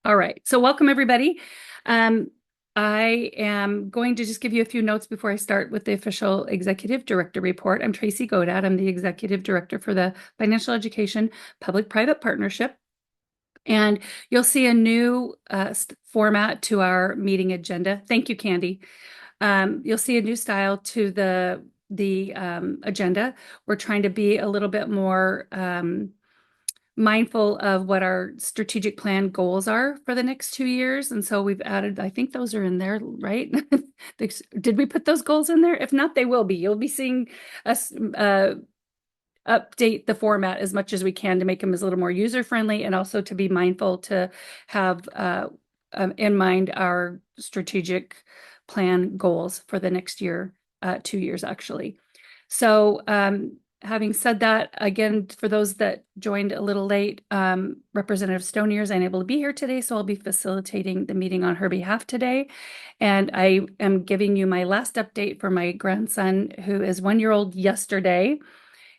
All right. So welcome everybody. Um, I am going to just give you a few notes before I start with the official executive director report. I'm Tracy Godad. I'm the executive director for the Financial Education Public-Private Partnership. And you'll see a new format to our meeting agenda. Thank you, Candy. You'll see a new style to the agenda. We're trying to be a little bit more mindful of what our strategic plan goals are for the next 2 years. And so we've added, I think those are in there, right? Did we put those goals in there? If not, they will be. You'll be seeing us update the format as much as we can to make them as a little more user friendly and also to be mindful to have in mind our strategic plan goals for the next year, 2 years actually. So having said that, again, for those that joined a little late, Representative Stonier is unable to be here today, so I'll be facilitating the meeting on her behalf today. And I am giving you my last update for my grandson, who is 1 year old yesterday.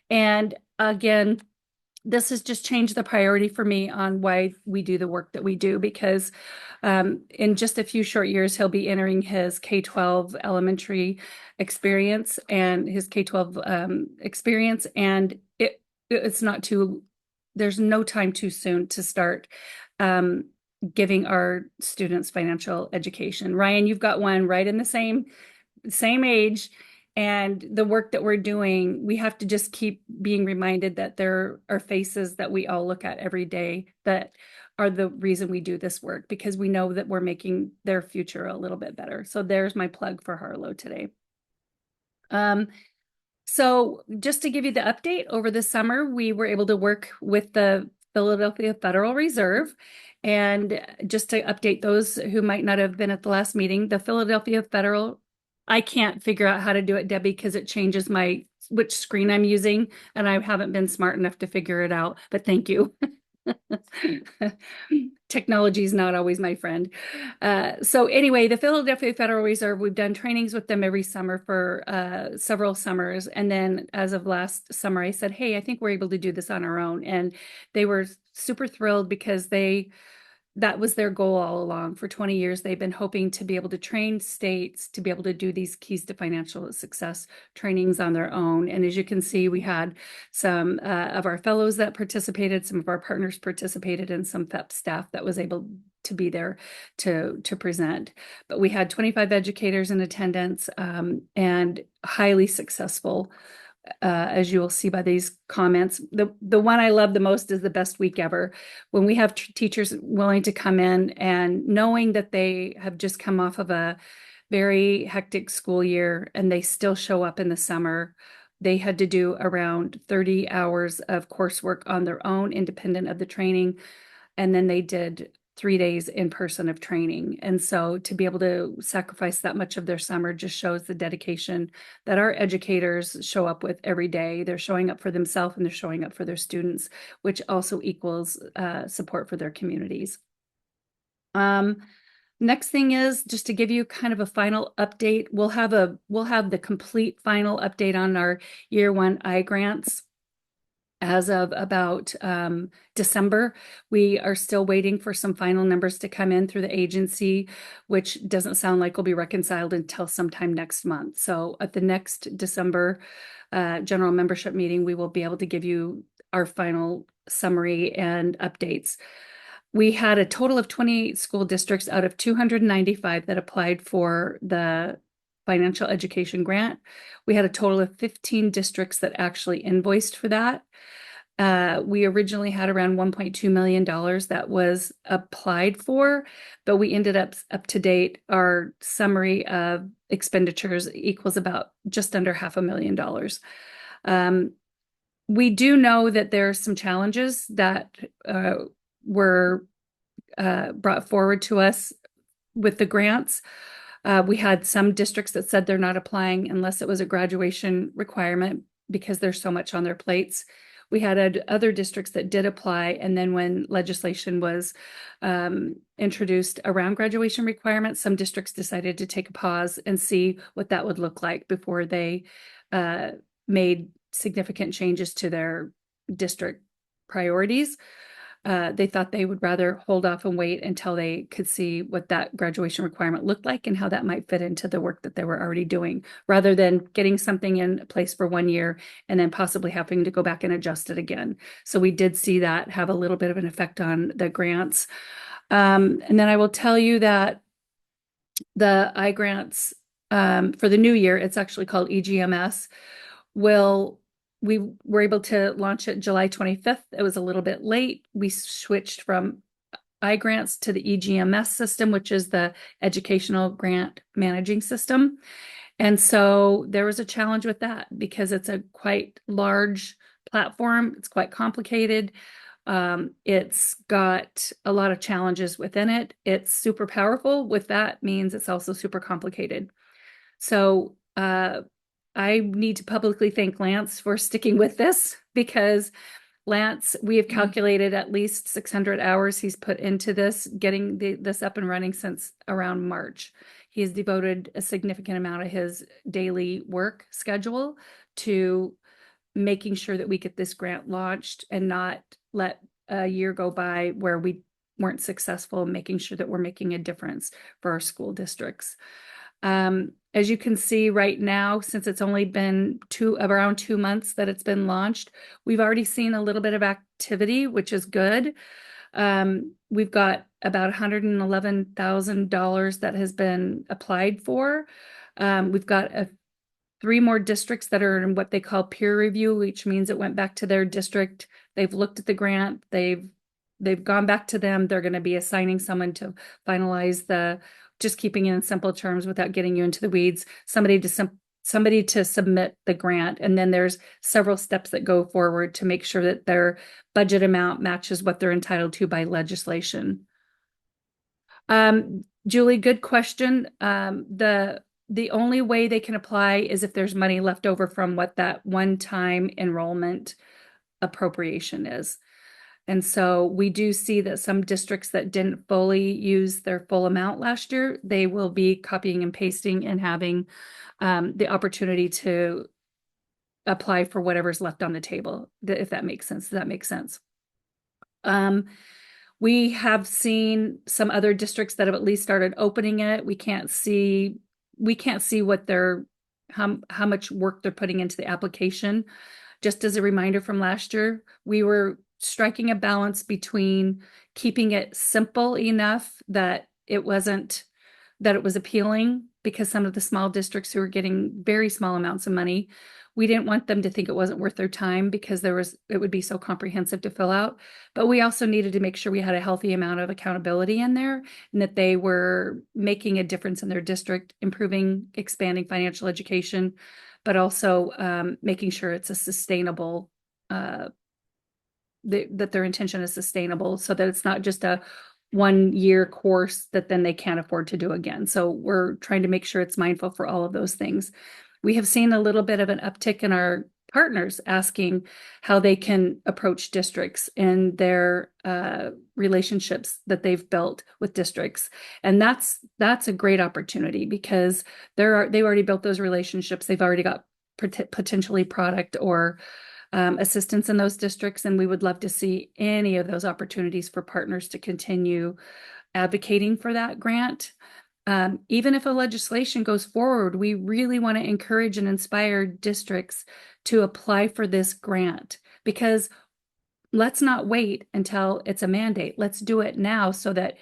And again, this has just changed the priority for me on why we do the work that we do, because in just a few short years, he'll be entering his K-12 elementary experience and his K-12 experience. And it's not too, there's no time too soon to start giving our students financial education. Ryan, you've got one right in the same age. And the work that we're doing, we have to just keep being reminded that there are faces that we all look at every day that are the reason we do this work, because we know that we're making their future a little bit better. So there's my plug for Harlow today. So just to give you the update, over the summer, we were able to work with the Philadelphia Federal Reserve. And just to update those who might not have been at the last meeting, the Philadelphia Federal, I can't figure out how to do it, Debbie, because it changes which screen I'm using, and I haven't been smart enough to figure it out, but thank you. Technology is not always my friend. So anyway, the Philadelphia Federal Reserve, we've done trainings with them every summer for several summers. And then as of last summer, I said, hey, I think we're able to do this on our own. And they were super thrilled because that was their goal all along. For 20 years, they've been hoping to be able to train states to be able to do these keys to financial success trainings on their own. And as you can see, we had some of our fellows that participated, some of our partners participated, and some FEPPP staff that was able to be there to present. But we had 25 educators in attendance and highly successful. As you will see by these comments. The one I love the most is the best week ever. When we have teachers willing to come in and knowing that they have just come off of a very hectic school year and they still show up in the summer. They had to do around 30 hours of coursework on their own, independent of the training. And then they did 3 days in person of training. And so to be able to sacrifice that much of their summer just shows the dedication that our educators show up with every day. They're showing up for themselves and they're showing up for their students, which also equals support for their communities. Next thing is just to give you kind of a final update. We'll have the complete final update on our year one I-grants as of about December. We are still waiting for some final numbers to come in through the agency, which doesn't sound like will be reconciled until sometime next month. So at the next December general membership meeting, we will be able to give you our final summary and updates. We had a total of 28 school districts out of 295 that applied for the financial education grant. We had a total of 15 districts that actually invoiced for that. We originally had around $1.2 million that was applied for, but we ended up to date, our summary of expenditures equals about just under $500,000. We do know that there are some challenges that were brought forward to us with the grants. We had some districts that said they're not applying unless it was a graduation requirement because there's so much on their plates. We had other districts that did apply, and then when legislation was introduced around graduation requirements, some districts decided to take a pause and see what that would look like before they made significant changes to their district priorities. They thought they would rather hold off and wait until they could see what that graduation requirement looked like and how that might fit into the work that they were already doing, rather than getting something in place for 1 year and then possibly having to go back and adjust it again. So we did see that have a little bit of an effect on the grants. And then I will tell you that the iGrants for the new year, it's actually called EGMS, will we were able to launch it July 25th. It was a little bit late. We switched from iGrants to the EGMS system, which is the Educational Grant Managing System. And so there was a challenge with that because it's a quite large platform. It's quite complicated. It's got a lot of challenges within it. It's super powerful. With that means it's also super complicated. So I need to publicly thank Lance for sticking with this, because Lance, we have calculated at least 600 hours he's put into this, getting this up and running since around March. He has devoted a significant amount of his daily work schedule to making sure that we get this grant launched and not let a year go by where we weren't successful in making sure that we're making a difference for our school districts. As you can see right now, since it's only been around 2 months that it's been launched, we've already seen a little bit of activity, which is good. We've got about $111,000 that has been applied for. We've got 3 more districts that are in what they call peer review, which means it went back to their district. They've looked at the grant. They've gone back to them. They're going to be assigning someone to finalize just keeping it in simple terms without getting you into the weeds, somebody to submit the grant. And then there's several steps that go forward to make sure that their budget amount matches what they're entitled to by legislation. Julie, good question. The only way they can apply is if there's money left over from what that one-time enrollment appropriation is. And so we do see that some districts that didn't fully use their full amount last year, they will be copying and pasting and having the opportunity to apply for whatever's left on the table, if that makes sense. Does that make sense? We have seen some other districts that have at least started opening it. We can't see what how much work they're putting into the application. Just as a reminder from last year, we were striking a balance between keeping it simple enough that it was appealing, because some of the small districts who were getting very small amounts of money, we didn't want them to think it wasn't worth their time because it would be so comprehensive to fill out. But we also needed to make sure we had a healthy amount of accountability in there and that they were making a difference in their district, improving, expanding financial education, but also making sure it's a sustainable, that their intention is sustainable, so that it's not just a 1-year course that then they can't afford to do again. So we're trying to make sure it's mindful for all of those things. We have seen a little bit of an uptick in our partners asking how they can approach districts and their relationships that they've built with districts. And that's a great opportunity, because they've already built those relationships. They've already got potentially product or assistance in those districts. And we would love to see any of those opportunities for partners to continue advocating for that grant. Even if a legislation goes forward, we really want to encourage and inspire districts to apply for this grant, because let's not wait until it's a mandate. Let's do it now so that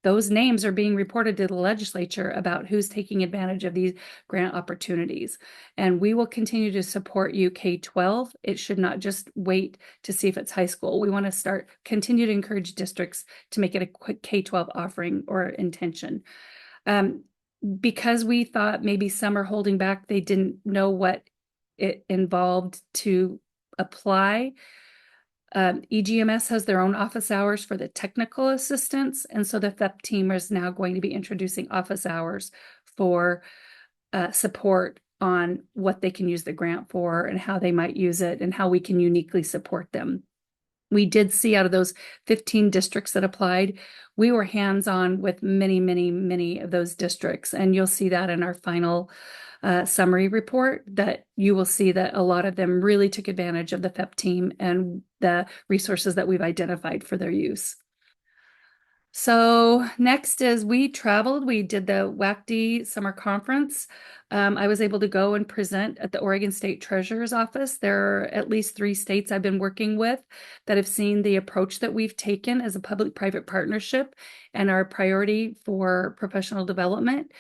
those names are being reported to the legislature about who's taking advantage of these grant opportunities. And we will continue to support you K-12. It should not just wait to see if it's high school. We want to continue to encourage districts to make it a quick K-12 offering or intention. Because we thought maybe some are holding back, they didn't know what it involved to apply. EGMS has their own office hours for the technical assistance, and so the FEPPP team is now going to be introducing office hours for support on what they can use the grant for and how they might use it and how we can uniquely support them. We did see out of those 15 districts that applied, we were hands-on with many, many, many of those districts, and you'll see that in our final summary report, that you will see that a lot of them really took advantage of the FEPP team and the resources that we've identified for their use. So next is we traveled. We did the WACD summer conference. I was able to go and present at the Oregon State Treasurer's Office. There are at least 3 states I've been working with that have seen the approach that we've taken as a public-private partnership and our priority for professional development.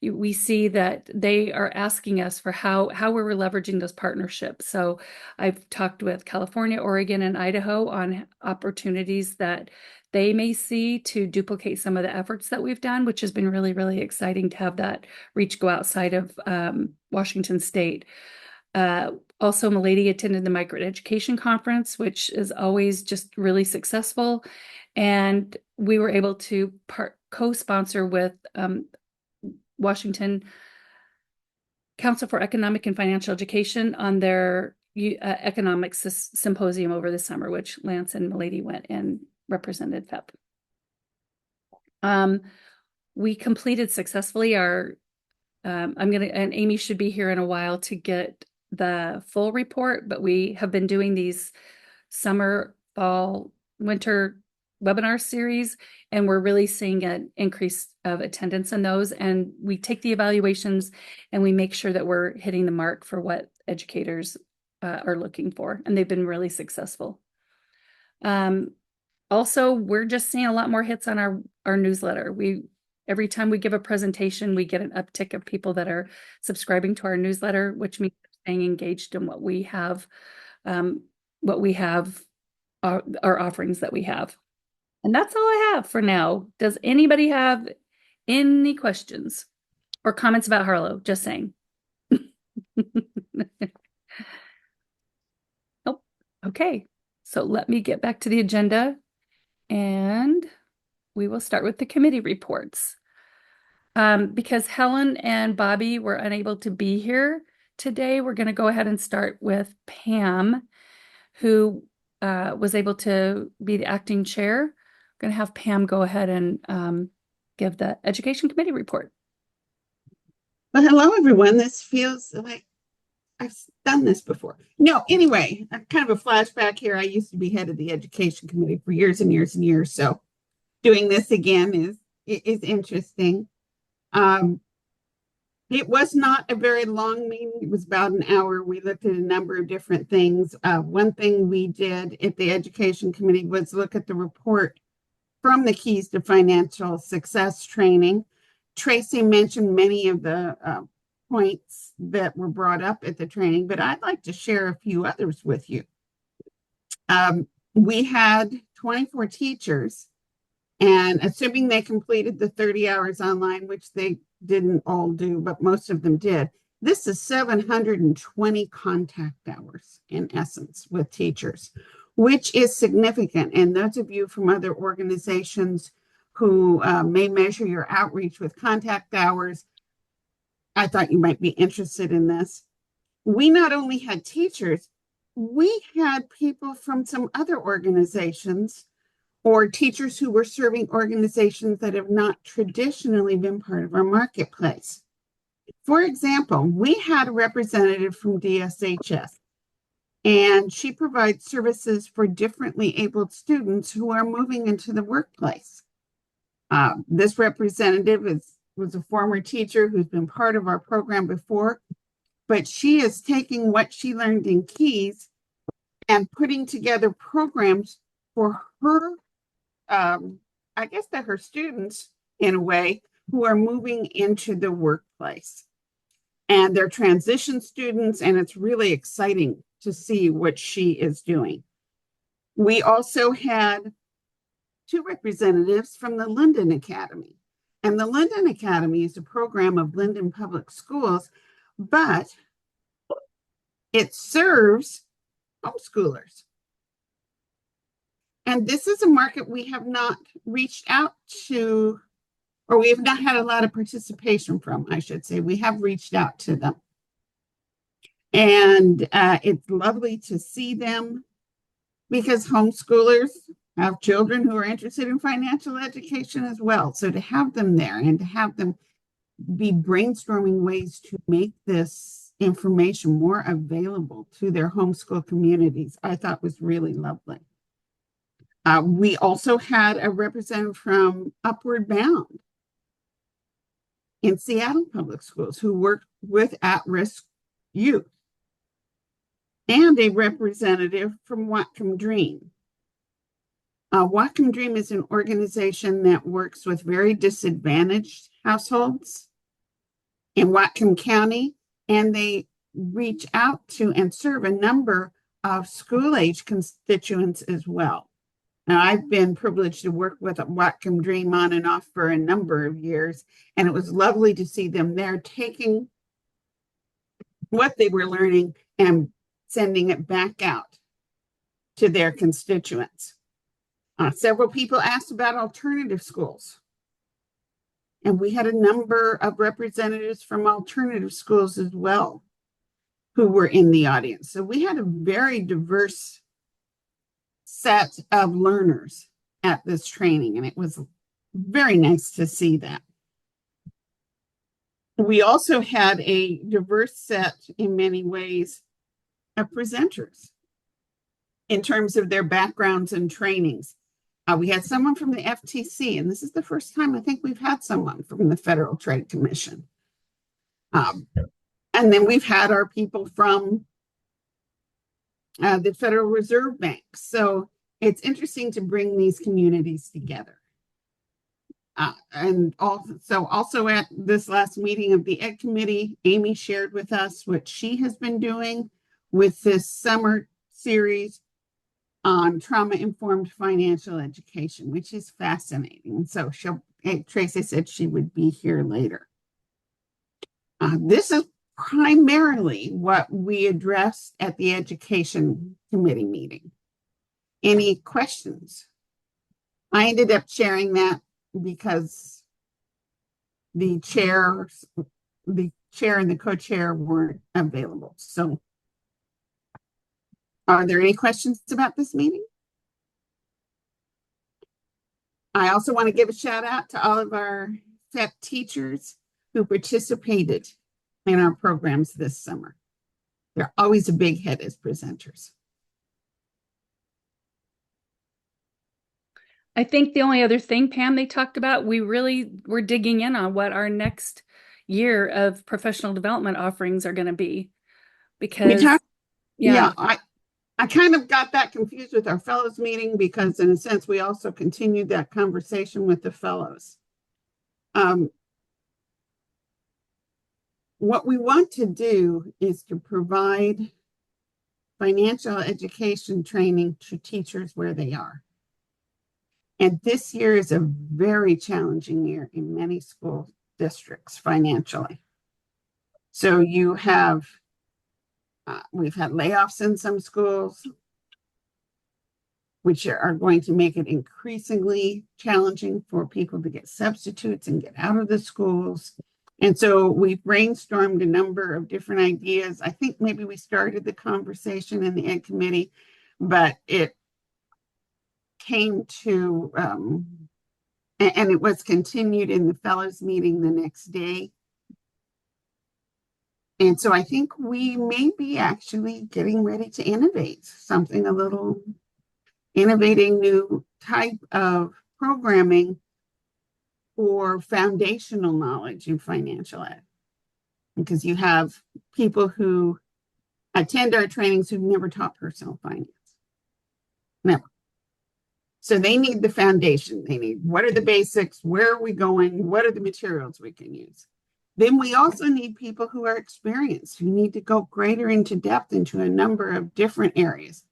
We see that they are asking us for how we're leveraging those partnerships. So I've talked with California, Oregon, and Idaho on opportunities that they may see to duplicate some of the efforts that we've done, which has been really, really exciting to have that reach go outside of Washington State. Also, Milady attended the Migrant Education Conference, which is always just really successful. And we were able to co-sponsor with Washington Council for Economic and Financial Education on their economics symposium over the summer, which Lance and Milady went and represented FEPP. We completed successfully our, and Amy should be here in a while to get the full report, but we have been doing these summer, fall, winter webinar series, and we're really seeing an increase of attendance in those. And we take the evaluations and we make sure that we're hitting the mark for what educators are looking for, and they've been really successful. Also, we're just seeing a lot more hits on our newsletter. Every time we give a presentation, we get an uptick of people that are subscribing to our newsletter, which means staying engaged in what we have, our offerings that we have. And that's all I have for now. Does anybody have any questions or comments about Harlow? Just saying. Oh, okay. So let me get back to the agenda. And we will start with the committee reports. Because Helen and Bobby were unable to be here today, we're going to go ahead and start with Pam, who was able to be the acting chair. We're going to have Pam go ahead and give the Education Committee report. Well, hello, everyone. This feels like I've done this before. No, anyway, kind of a flashback here. I used to be head of the Education Committee for years and years and years. So doing this again is interesting. It was not a very long meeting. It was about an hour. We looked at a number of different things. One thing we did at the Education Committee was look at the report from the Keys to Financial Success training. Tracy mentioned many of the points that were brought up at the training, but I'd like to share a few others with you. We had 24 teachers, and assuming they completed the 30 hours online, which they didn't all do, but most of them did, this is 720 contact hours in essence with teachers, which is significant. And those of you from other organizations who may measure your outreach with contact hours, I thought you might be interested in this. We not only had teachers, we had people from some other organizations or teachers who were serving organizations that have not traditionally been part of our marketplace. For example, we had a representative from DSHS, and she provides services for differently abled students who are moving into the workplace. This representative was a former teacher who's been part of our program before, but she is taking what she learned in Keys and putting together programs for her, I guess they're her students in a way, who are moving into the workplace. And they're transition students, and it's really exciting to see what she is doing. We also had 2 representatives from the Linden Academy. And the Linden Academy is a program of Linden Public Schools, but it serves homeschoolers. And this is a market we have not reached out to, or we have not had a lot of participation from, I should say. We have reached out to them. And it's lovely to see them because homeschoolers have children who are interested in financial education as well. So to have them there and to have them be brainstorming ways to make this information more available to their homeschool communities, I thought was really lovely. We also had a representative from Upward Bound in Seattle Public Schools who work with at-risk youth, and a representative from Whatcom Dream. Whatcom Dream is an organization that works with very disadvantaged households in Whatcom County, and they reach out to and serve a number of school-age constituents as well. Now, I've been privileged to work with Whatcom Dream on and off for a number of years, and it was lovely to see them there taking what they were learning and sending it back out to their constituents. Several people asked about alternative schools, and we had a number of representatives from alternative schools as well who were in the audience. So we had a very diverse set of learners at this training, and it was very nice to see that. We also had a diverse set, in many ways, of presenters in terms of their backgrounds and trainings. We had someone from the FTC, and this is the first time I think we've had someone from the Federal Trade Commission. And then we've had our people from the Federal Reserve Bank. So it's interesting to bring these communities together. And also at this last meeting of the Ed Committee, Amy shared with us what she has been doing with this summer series on trauma-informed financial education, which is fascinating. So Tracy said she would be here later. This is primarily what we addressed at the Education Committee meeting. Any questions? I ended up sharing that because the chair and the co-chair weren't available. So are there any questions about this meeting? I also want to give a shout out to all of our FEPPP teachers who participated in our programs this summer. They're always a big hit as presenters. I think the only other thing, Pam, they talked about, we really were digging in on what our next year of professional development offerings are going to be. Because, yeah, I kind of got that confused with our fellows meeting because in a sense, we also continued that conversation with the fellows. What we want to do is to provide financial education training to teachers where they are. And this year is a very challenging year in many school districts financially. So you have, we've had layoffs in some schools, which are going to make it increasingly challenging for people to get substitutes and get out of the schools. And so we brainstormed a number of different ideas. I think maybe we started the conversation in the Ed Committee, but it came to, and it was continued in the fellows meeting the next day. And so I think we may be actually getting ready to innovate something a little, innovating new type of programming for foundational knowledge in financial ed. Because you have people who attend our trainings who've never taught personal finance. Never. So they need the foundation. They need, what are the basics? Where are we going? What are the materials we can use? Then we also need people who are experienced, who need to go greater into depth into a number of different areas.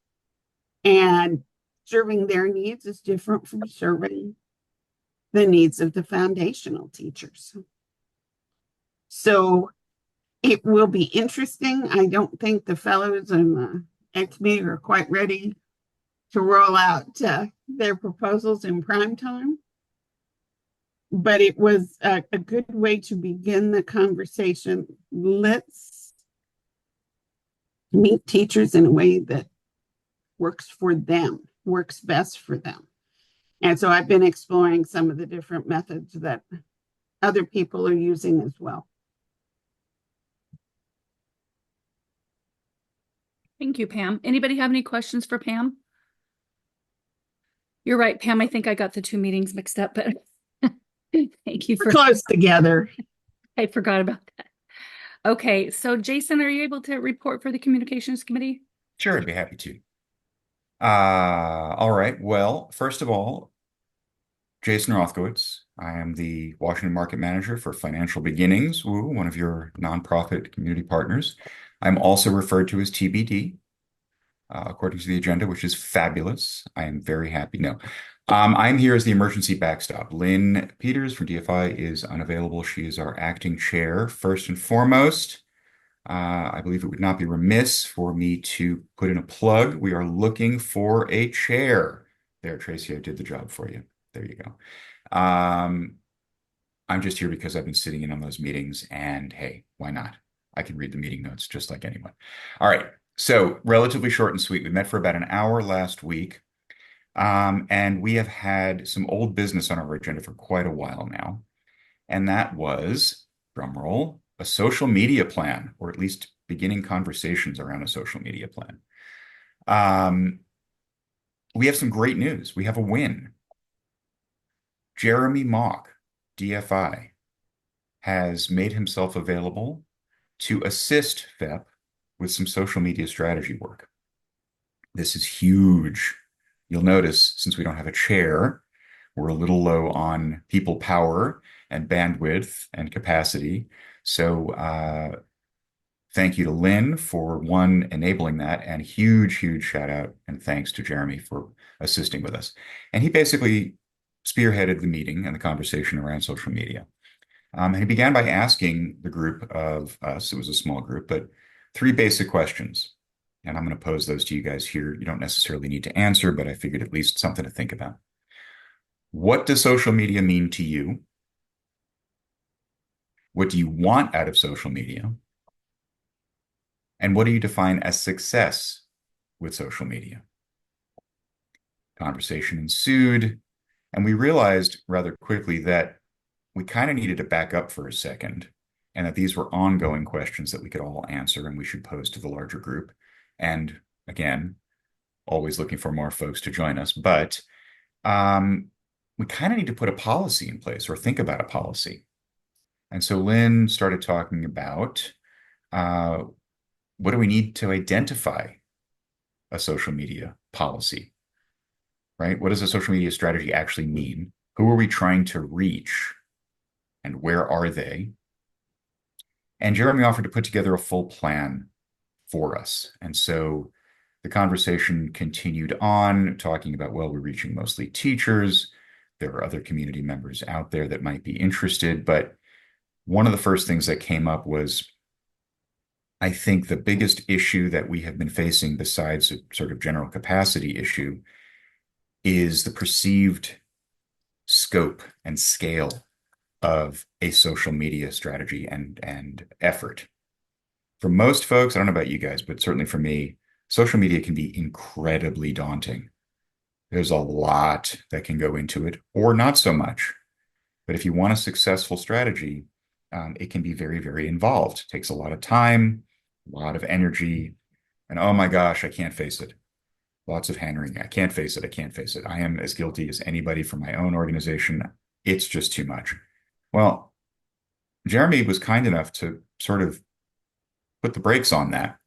And serving their needs is different from serving the needs of the foundational teachers. So it will be interesting. I don't think the fellows and the Ed Committee are quite ready to roll out their proposals in prime time. But it was a good way to begin the conversation. Let's meet teachers in a way that works for them, works best for them. And so I've been exploring some of the different methods that other people are using as well. Thank you, Pam. Anybody have any questions for Pam? You're right, Pam. I think I got the two meetings mixed up, but thank you We're for, close together. I forgot about that. Okay, so Jason, are you able to report for the Communications Committee? Sure, I'd be happy to. All right. Well, first of all, Jason Rothkowitz. I am the Washington Market Manager for Financial Beginnings, woo, one of your nonprofit community partners. I'm also referred to as TBD, according to the agenda, which is fabulous. I am very happy. No, I'm here as the emergency backstop. Lynn Peters from DFI is unavailable. She is our acting chair. First and foremost, I believe it would not be remiss for me to put in a plug. We are looking for a chair. There, Tracy, I did the job for you. There you go. I'm just here because I've been sitting in on those meetings, and hey, why not? I can read the meeting notes just like anyone. All right. So relatively short and sweet. We met for about an hour last week, and we have had some old business on our agenda for quite a while now, and that was, drumroll, a social media plan, or at least beginning conversations around a social media plan. We have some great news. We have a win. Jeremy Mock, DFI, has made himself available to assist FEPPP with some social media strategy work. This is huge. You'll notice, since we don't have a chair, we're a little low on people power and bandwidth and capacity. So thank you to Lynn for one, enabling that, and huge, huge shout out and thanks to Jeremy for assisting with us. And he basically spearheaded the meeting and the conversation around social media. And he began by asking the group of us, it was a small group, but three basic questions. And I'm going to pose those to you guys here. You don't necessarily need to answer, but I figured at least something to think about. What does social media mean to you? What do you want out of social media? And what do you define as success with social media? Conversation ensued, and we realized rather quickly that we kind of needed to back up for a second, and that these were ongoing questions that we could all answer and we should pose to the larger group. And again, always looking for more folks to join us, but we kind of need to put a policy in place or think about a policy. And so Lynn started talking about what do we need to identify a social media policy, right? What does a social media strategy actually mean? Who are we trying to reach? And where are they? And Jeremy offered to put together a full plan for us. And so the conversation continued on, talking about, well, we're reaching mostly teachers. There are other community members out there that might be interested. But one of the first things that came up was, I think the biggest issue that we have been facing, besides a sort of general capacity issue, is the perceived scope and scale of a social media strategy and effort. For most folks, I don't know about you guys, but certainly for me, social media can be incredibly daunting. There's a lot that can go into it, or not so much. But if you want a successful strategy, it can be very, very involved. It takes a lot of time, a lot of energy, and oh my gosh, I can't face it. Lots of hand-wringing. I can't face it. I can't face it. I am as guilty as anybody from my own organization. It's just too much. Well, Jeremy was kind enough to sort of put the brakes on that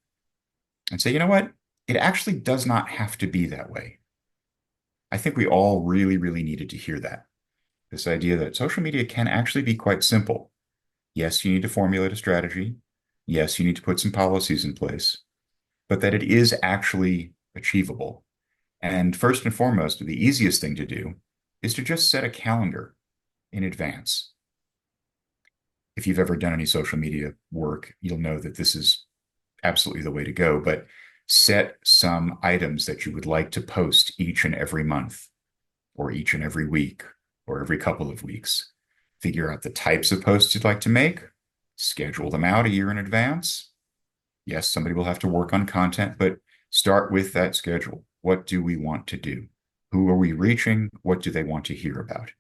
and say, you know what? It actually does not have to be that way. I think we all really, really needed to hear that. This idea that social media can actually be quite simple. Yes, you need to formulate a strategy. Yes, you need to put some policies in place, but that it is actually achievable. And first and foremost, the easiest thing to do is to just set a calendar in advance. If you've ever done any social media work, you'll know that this is absolutely the way to go, but set some items that you would like to post each and every month, or each and every week, or every couple of weeks. Figure out the types of posts you'd like to make, schedule them out a year in advance. Yes, somebody will have to work on content, but start with that schedule. What do we want to do? Who are we reaching? What do they want to hear about?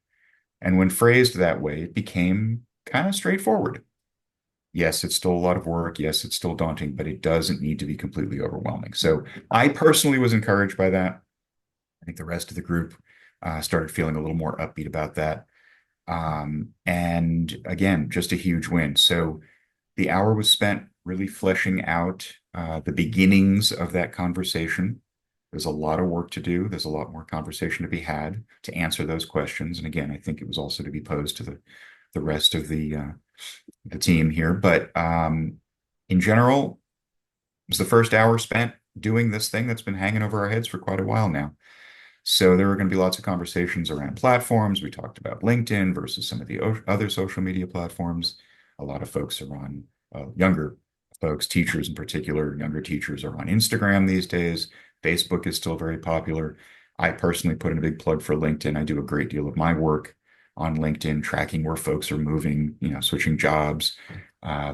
And when phrased that way, it became kind of straightforward. Yes, it's still a lot of work. Yes, it's still daunting, but it doesn't need to be completely overwhelming. So I personally was encouraged by that. I think the rest of the group started feeling a little more upbeat about that. And again, just a huge win. So the hour was spent really fleshing out the beginnings of that conversation. There's a lot of work to do. There's a lot more conversation to be had to answer those questions. And again, I think it was also to be posed to the rest of the team here. But in general, it was the first hour spent doing this thing that's been hanging over our heads for quite a while now. So there were going to be lots of conversations around platforms. We talked about LinkedIn versus some of the other social media platforms. A lot of folks are on, younger folks, teachers in particular, younger teachers are on Instagram these days. Facebook is still very popular. I personally put in a big plug for LinkedIn. I do a great deal of my work on LinkedIn, tracking where folks are moving, switching jobs,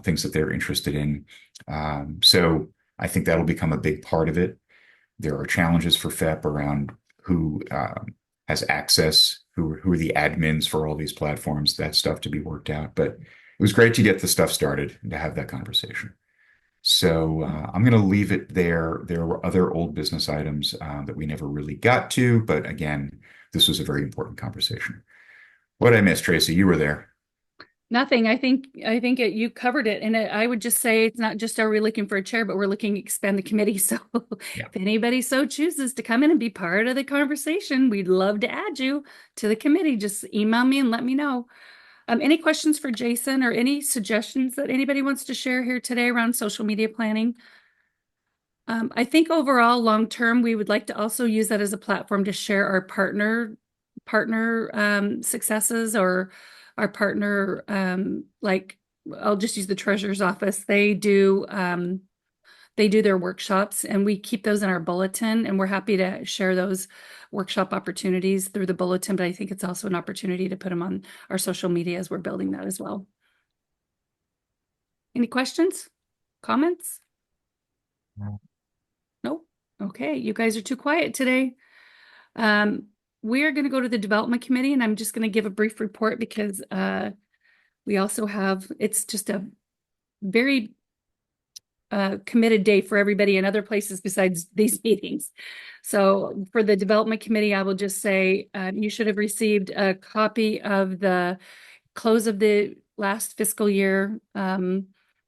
things that they're interested in. So I think that'll become a big part of it. There are challenges for FEPP around who has access, who are the admins for all these platforms, that stuff to be worked out. But it was great to get the stuff started and to have that conversation. So I'm going to leave it there. There were other old business items that we never really got to, but again, this was a very important conversation. What did I miss, Tracy? You were there. Nothing. I think you covered it, and I would just say it's not just are we looking for a chair, but we're looking to expand the committee. So Yeah. if anybody so chooses to come in and be part of the conversation, we'd love to add you to the committee. Just email me and let me know. Any questions for Jason or any suggestions that anybody wants to share here today around social media planning? I think overall, long term, we would like to also use that as a platform to share our partner successes or our partner like I'll just use the treasurer's office. They do their workshops and we keep those in our bulletin and we're happy to share those workshop opportunities through the bulletin, but I think it's also an opportunity to put them on our social media as we're building that as well. Any questions? Comments? Nope. Okay, you guys are too quiet today. We are going to go to the development committee and I'm just going to give a brief report because we also have, it's just a very committed day for everybody in other places besides these meetings. So for the development committee, I will just say you should have received a copy of the close of the last fiscal year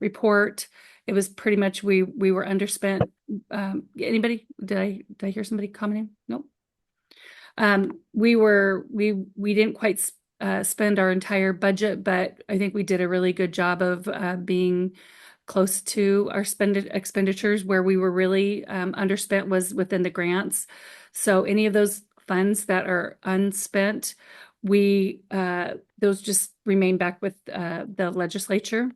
report. It was pretty much we were underspent. Anybody? Did I hear somebody commenting? Nope. We didn't quite spend our entire budget, but I think we did a really good job of being close to our expenditures. Where we were really underspent was within the grants. So any of those funds that are unspent, those just remain back with the legislature.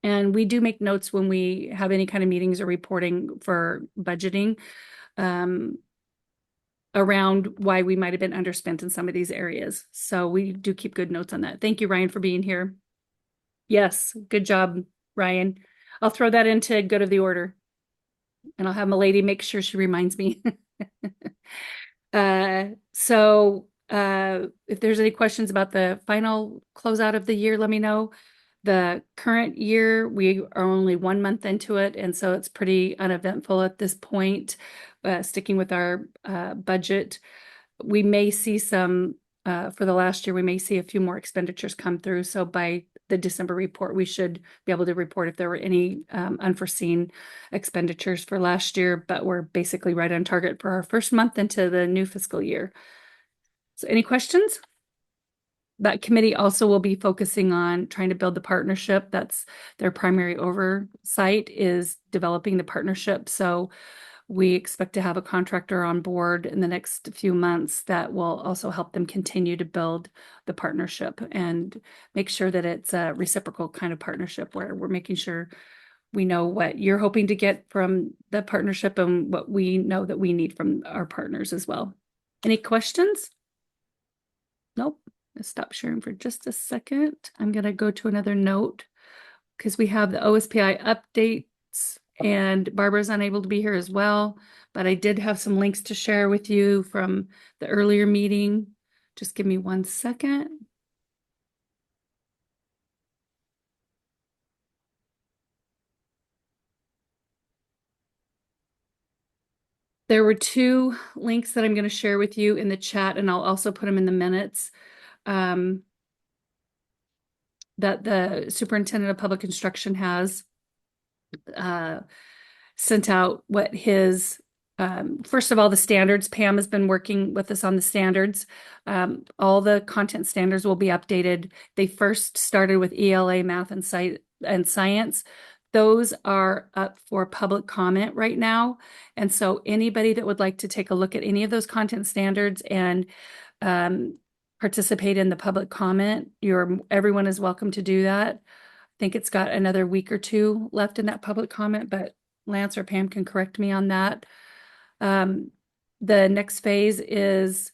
And we do make notes when we have any kind of meetings or reporting for budgeting around why we might have been underspent in some of these areas. So we do keep good notes on that. Thank you, Ryan, for being here. Yes, good job, Ryan. I'll throw that into good of the order. And I'll have my lady make sure she reminds me. If there's any questions about the final closeout of the year, let me know. The current year, we are only 1 month into it, and so it's pretty uneventful at this point. Sticking with our budget, we may see some, for the last year, we may see a few more expenditures come through. So by the December report, we should be able to report if there were any unforeseen expenditures for last year, but we're basically right on target for our first month into the new fiscal year. So any questions? That committee also will be focusing on trying to build the partnership. That's their primary oversight, is developing the partnership. So we expect to have a contractor on board in the next few months that will also help them continue to build the partnership and make sure that it's a reciprocal kind of partnership where we're making sure we know what you're hoping to get from the partnership and what we know that we need from our partners as well. Any questions? Nope. Stop sharing for just a second. I'm going to go to another note because we have the OSPI updates and Barbara's unable to be here as well, but I did have some links to share with you from the earlier meeting Just give me 1 second. There were 2 links that I'm going to share with you in the chat, and I'll also put them in the minutes. That the superintendent of public instruction has sent out what his first of all, the standards. Pam has been working with us on the standards. All the content standards will be updated. They first started with ELA, math, and science. Those are up for public comment right now. And so anybody that would like to take a look at any of those content standards and participate in the public comment, everyone is welcome to do that. I think it's got another week or 2 left in that public comment, but Lance or Pam can correct me on that. The next phase is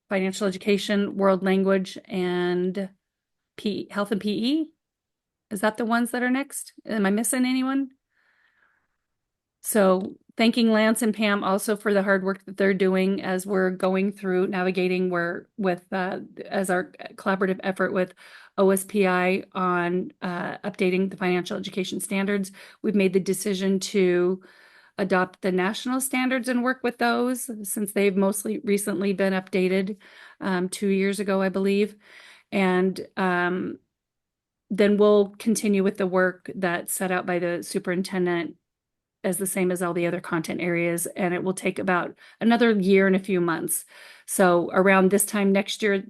financial education, world language, and health and PE. Is that the ones that are next? Am I missing anyone? So thanking Lance and Pam also for the hard work that they're doing as we're going through navigating as our collaborative effort with OSPI on updating the financial education standards. We've made the decision to adopt the national standards and work with those since they've mostly recently been updated 2 years ago, I believe. And then we'll continue with the work that's set out by the superintendent as the same as all the other content areas, and it will take about another year and a few months. So around this time next year,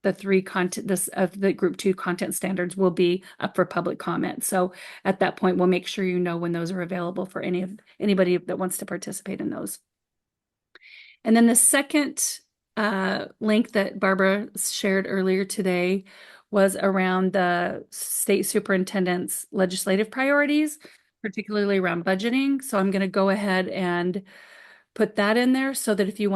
the group 2 content standards will be up for public comment. So at that point, we'll make sure you know when those are available for anybody that wants to participate in those. And then the second link that Barbara shared earlier today was around the state superintendent's legislative priorities, particularly around budgeting. So I'm going to go ahead and put that in there so that if you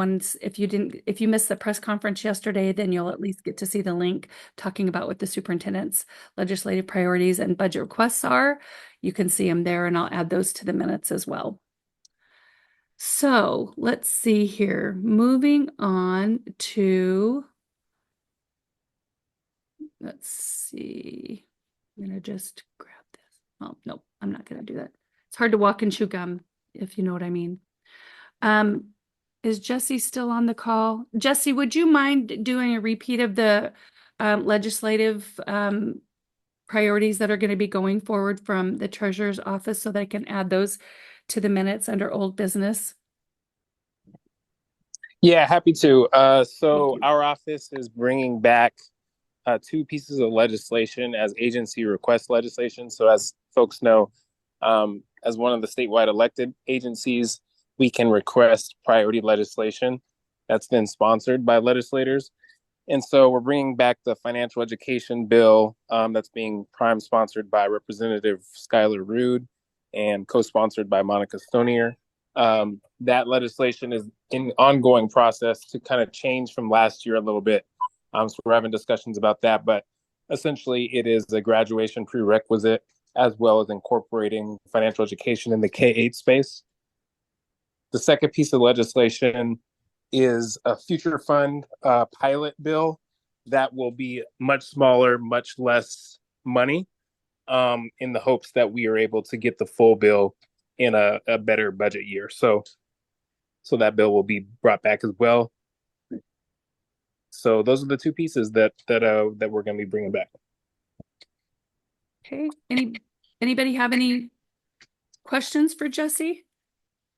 missed the press conference yesterday, then you'll at least get to see the link talking about what the superintendent's legislative priorities and budget requests are. You can see them there, and I'll add those to the minutes as well. So let's see here. Moving on to, let's see. I'm going to just grab this. Oh, no, I'm not going to do that. It's hard to walk and chew gum, if you know what I mean. Is Jesse still on the call? Jesse, would you mind doing a repeat of the legislative priorities that are going to be going forward from the treasurer's office so that I can add those to the minutes under old business? Yeah, happy to. So our office is bringing back 2 pieces of legislation as agency request legislation. So as folks know, as one of the statewide elected agencies, we can request priority legislation that's then sponsored by legislators. And so we're bringing back the financial education bill that's being prime sponsored by Representative Skylar Rude and co-sponsored by Monica Stonier. That legislation is in ongoing process to kind of change from last year a little bit. So we're having discussions about that, but essentially it is a graduation prerequisite as well as incorporating financial education in the K-8 space. The second piece of legislation is a future fund pilot bill that will be much smaller, much less money, in the hopes that we are able to get the full bill in a better budget year. So that bill will be brought back as well. So those are the 2 pieces that we're going to be bringing back. Okay. Anybody have any questions for Jesse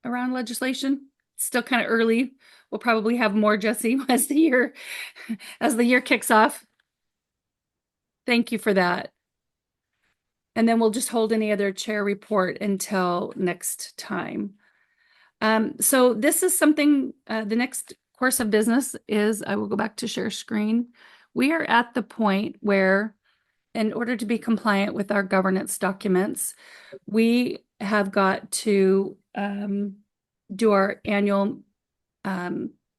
around legislation? It's still kind of early. We'll probably have more, Jesse, as the year kicks off. Thank you for that. And then we'll just hold any other chair report until next time. So this is something, the next course of business is, I will go back to share screen. We are at the point where, in order to be compliant with our governance documents, we have got to do our annual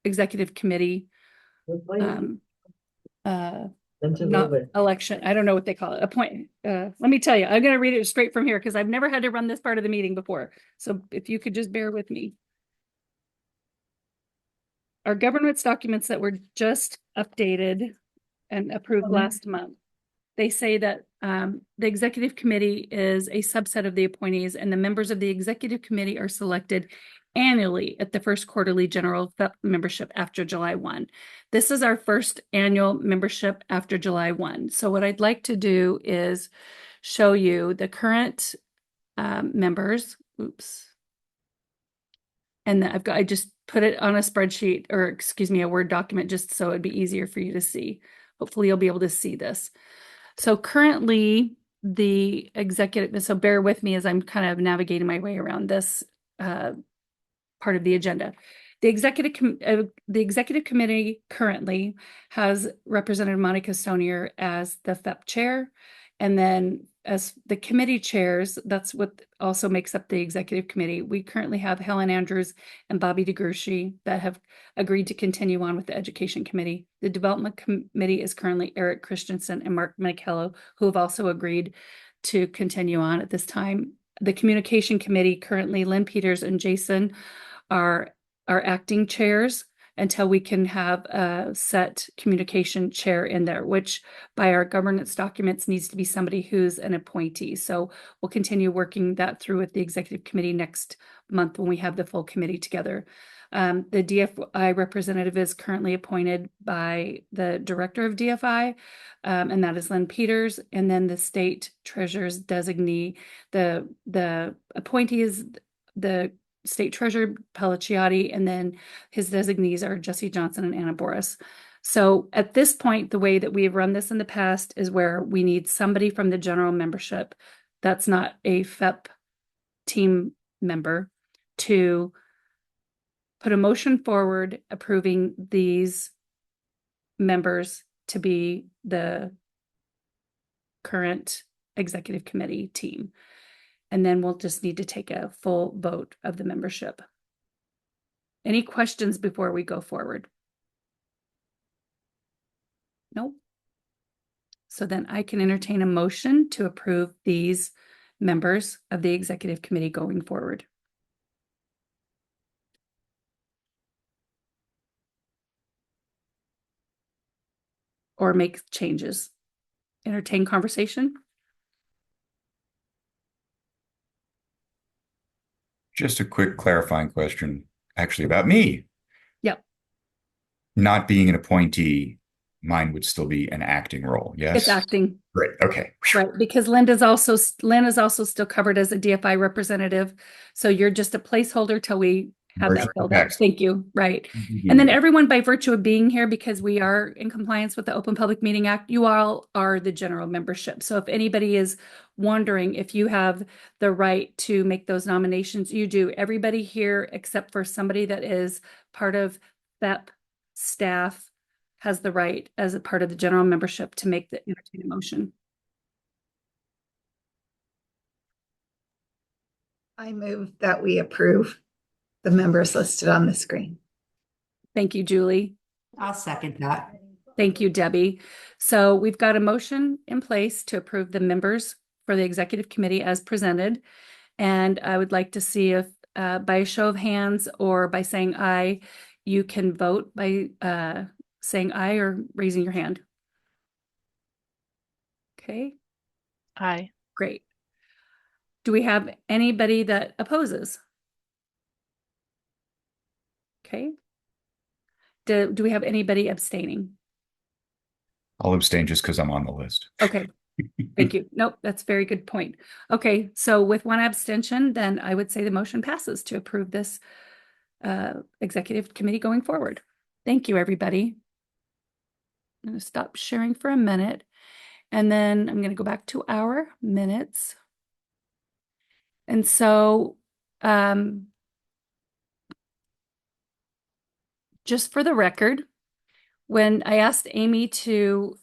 executive committee not election. I don't know what they call it. Let me tell you, I'm going to read it straight from here because I've never had to run this part of the meeting before. So if you could just bear with me. our governance documents that were just updated and approved last month, they say that the executive committee is a subset of the appointees, and the members of the executive committee are selected annually at the first quarterly general FEPP membership after July 1. This is our first annual membership after July 1. So what I'd like to do is show you the current members. Oops. And I just put it on a spreadsheet, or excuse me, a Word document, just so it'd be easier for you to see. Hopefully you'll be able to see this. So currently the executive, so bear with me as I'm kind of navigating my way around this part of the agenda. The executive committee currently has Representative Monica Stonier as the FEPP chair. And then as the committee chairs, that's what also makes up the executive committee. We currently have Helen Andrews and Bobby DeGrushi that have agreed to continue on with the education committee. The development committee is currently Eric Christensen and Mark Minichello, who have also agreed to continue on at this time. The communication committee, currently Lynn Peters and Jason are acting chairs until we can have a set communication chair in there, which by our governance documents needs to be somebody who's an appointee. So we'll continue working that through with the executive committee next month when we have the full committee together. The DFI representative is currently appointed by the director of DFI, and that is Lynn Peters. And then the state treasurer's designee, the appointee is the state treasurer Pelliciotti, and then his designees are Jesse Johnson and Anna Boris. So at this point, the way that we've run this in the past is where we need somebody from the general membership that's not a FEPP team member to put a motion forward approving these members to be the current executive committee team. And then we'll just need to take a full vote of the membership. Any questions before we go forward? Nope. So then I can entertain a motion to approve these members of the executive committee going forward. Or make changes. Entertain conversation. Just a quick clarifying question, actually about me. Yep. Not being an appointee, mine would still be an acting role. Yes. It's acting. Great. Okay. Right, because Lynn is also still covered as a DFI representative. So you're just a placeholder till we have that filled out. Thank you. Right. And then everyone, by virtue of being here, because we are in compliance with the Open Public Meeting Act, you all are the general membership. So if anybody is wondering if you have the right to make those nominations, you do. Everybody here, except for somebody that is part of FEPP staff, has the right as a part of the general membership to make the entertained motion. I move that we approve the members listed on the screen. Thank you, Julie. I'll second that. Thank you, Debbie. So we've got a motion in place to approve the members for the executive committee as presented. And I would like to see if by a show of hands or by saying aye, you can vote by saying aye or raising your hand. Okay. Aye. Great. Do we have anybody that opposes? Okay. Do we have anybody abstaining? I'll abstain just because I'm on the list. Okay. Thank you. Nope, that's a very good point. Okay, so with one abstention, then I would say the motion passes to approve this executive committee going forward. Thank you, everybody. I'm going to stop sharing for a minute, and then I'm going to go back to our minutes. And so just for the record, when I asked Amy to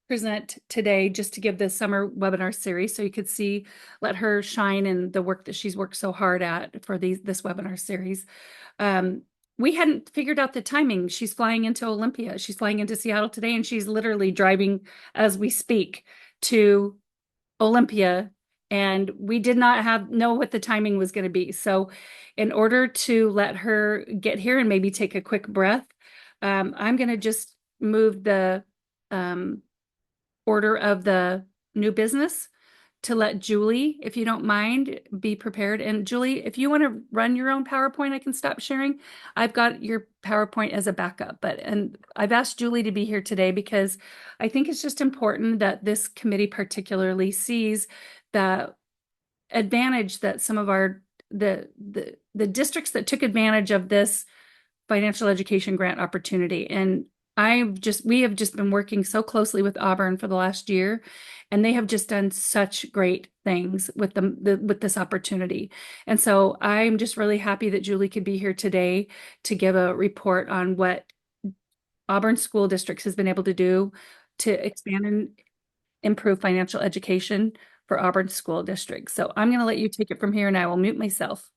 present today, just to give the summer webinar series so you could see, let her shine in the work that she's worked so hard at for this webinar series. We hadn't figured out the timing. She's flying into Olympia. She's flying into Seattle today, and she's literally driving as we speak to Olympia and we did not know what the timing was going to be. So in order to let her get here and maybe take a quick breath, I'm going to just move the order of the new business to let Julie, if you don't mind, be prepared. And Julie, if you want to run your own PowerPoint, I can stop sharing. I've got your PowerPoint as a backup, and I've asked Julie to be here today because I think it's just important that this committee particularly sees the advantage that some of the districts that took advantage of this financial education grant opportunity. And we have just been working so closely with Auburn for the last year, and they have just done such great things with with this opportunity. And so I'm just really happy that Julie could be here today to give a report on what Auburn School Districts has been able to do to expand and improve financial education for Auburn School Districts. So I'm going to let you take it from here, and I will mute myself.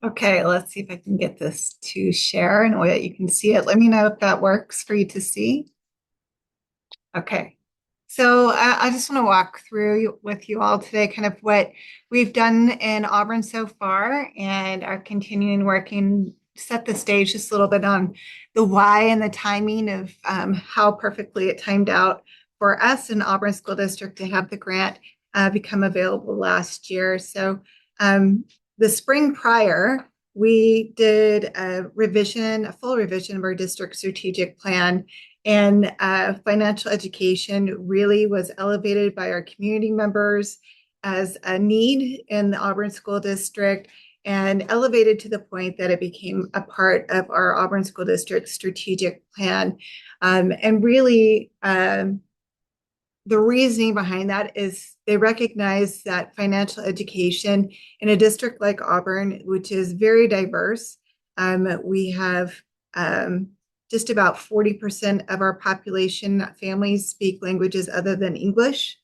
Okay, let's see if I can get this to share in a way that you can see it. Let me know if that works for you to see. Okay. So I just want to walk through with you all today kind of what we've done in Auburn so far and are continuing working, set the stage just a little bit on the why and the timing of how perfectly it timed out for us in Auburn School District to have the grant become available last year. So the spring prior, we did a full revision of our district strategic plan, and financial education really was elevated by our community members as a need in the Auburn School District, and elevated to the point that it became a part of our Auburn School District strategic plan. And really, the reasoning behind that is they recognize that financial education in a district like Auburn, which is very diverse, we have just about 40% of our population families speak languages other than English.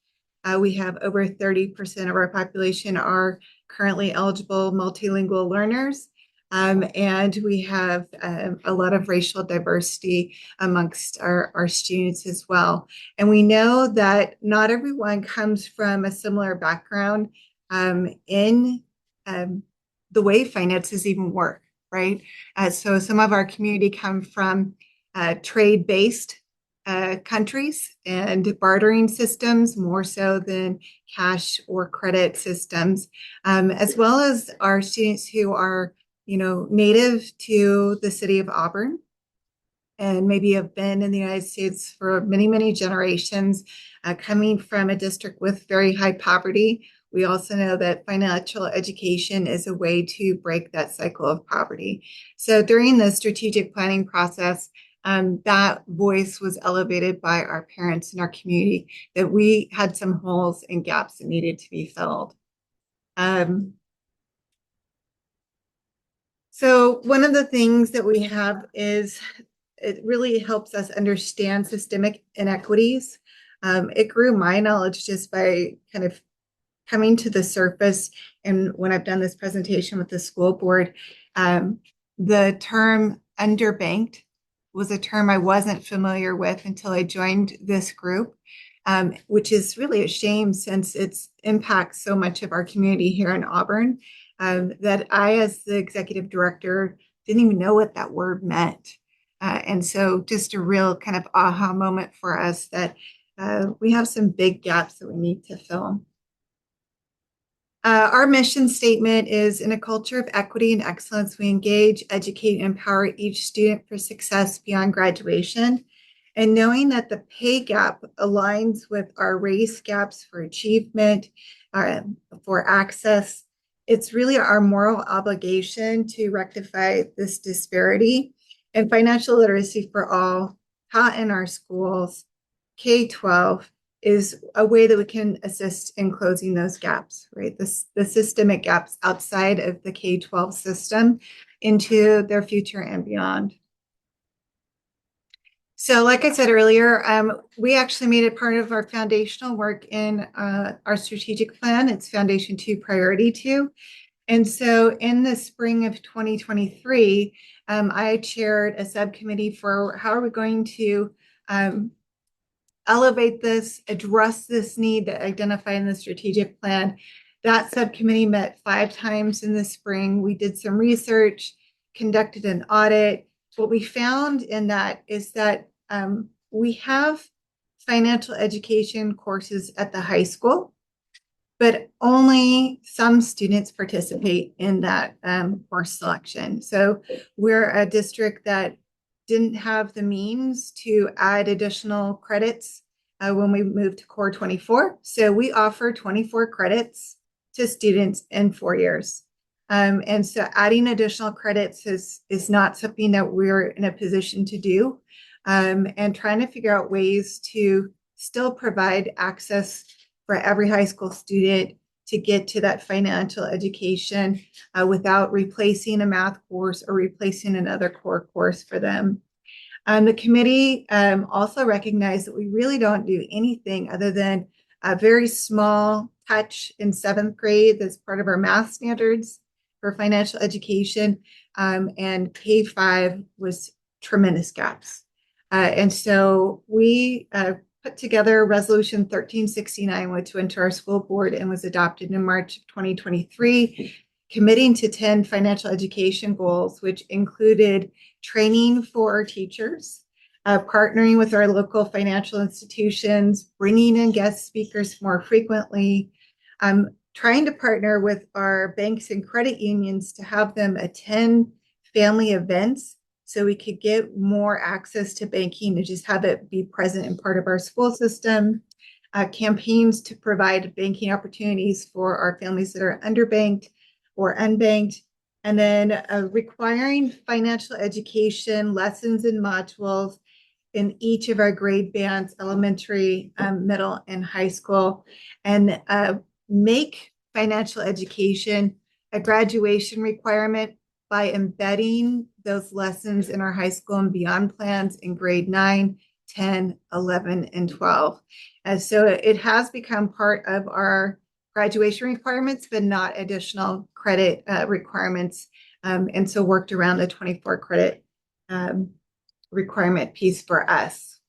We have over 30% of our population are currently eligible multilingual learners. And we have a lot of racial diversity amongst our students as well. And we know that not everyone comes from a similar background in the way finances even work, right? So some of our community come from trade-based countries and bartering systems more so than cash or credit systems, as well as our students who are native to the city of Auburn and maybe have been in the United States for many, many generations, coming from a district with very high poverty. We also know that financial education is a way to break that cycle of poverty. So during the strategic planning process, that voice was elevated by our parents in our community, that we had some holes and gaps that needed to be filled. So one of the things that we have is it really helps us understand systemic inequities. It grew my knowledge just by kind of coming to the surface. And when I've done this presentation with the school board, the term underbanked was a term I wasn't familiar with until I joined this group, which is really a shame since it impacts so much of our community here in Auburn, that I, as the executive director, didn't even know what that word meant. And so just a real kind of aha moment for us that we have some big gaps that we need to fill. Our mission statement is, in a culture of equity and excellence, we engage, educate, and empower each student for success beyond graduation. And knowing that the pay gap aligns with our race gaps for achievement, for access, it's really our moral obligation to rectify this disparity. And financial literacy for all, taught in our schools, K-12, is a way that we can assist in closing those gaps, right? The systemic gaps outside of the K-12 system into their future and beyond. So like I said earlier, we actually made it part of our foundational work in our strategic plan. It's Foundation 2, Priority 2. And so in the spring of 2023, I chaired a subcommittee for how are we going to elevate this, address this need that identified in the strategic plan. That subcommittee met 5 times in the spring. We did some research, conducted an audit. What we found in that is that we have financial education courses at the high school, but only some students participate in that course selection. So we're a district that didn't have the means to add additional credits when we moved to Core 24. So we offer 24 credits to students in 4 years. And so adding additional credits is not something that we're in a position to do. And trying to figure out ways to still provide access for every high school student to get to that financial education without replacing a math course or replacing another core course for them. The committee also recognized that we really don't do anything other than a very small touch in 7th grade that's part of our math standards for financial education, and K-5 was tremendous gaps. And so we put together Resolution 1369, which went to our school board and was adopted in March of 2023, committing to 10 financial education goals, which included training for our teachers, partnering with our local financial institutions, bringing in guest speakers more frequently, trying to partner with our banks and credit unions to have them attend family events so we could get more access to banking and just have it be present and part of our school system. Campaigns to provide banking opportunities for our families that are underbanked or unbanked, and then requiring financial education lessons and modules in each of our grade bands, elementary, middle, and high school, and make financial education a graduation requirement by embedding those lessons in our high school and beyond plans in grade 9, 10, 11, and 12. And so it has become part of our graduation requirements, but not additional credit requirements. And so worked around the 24 credit requirement piece for us.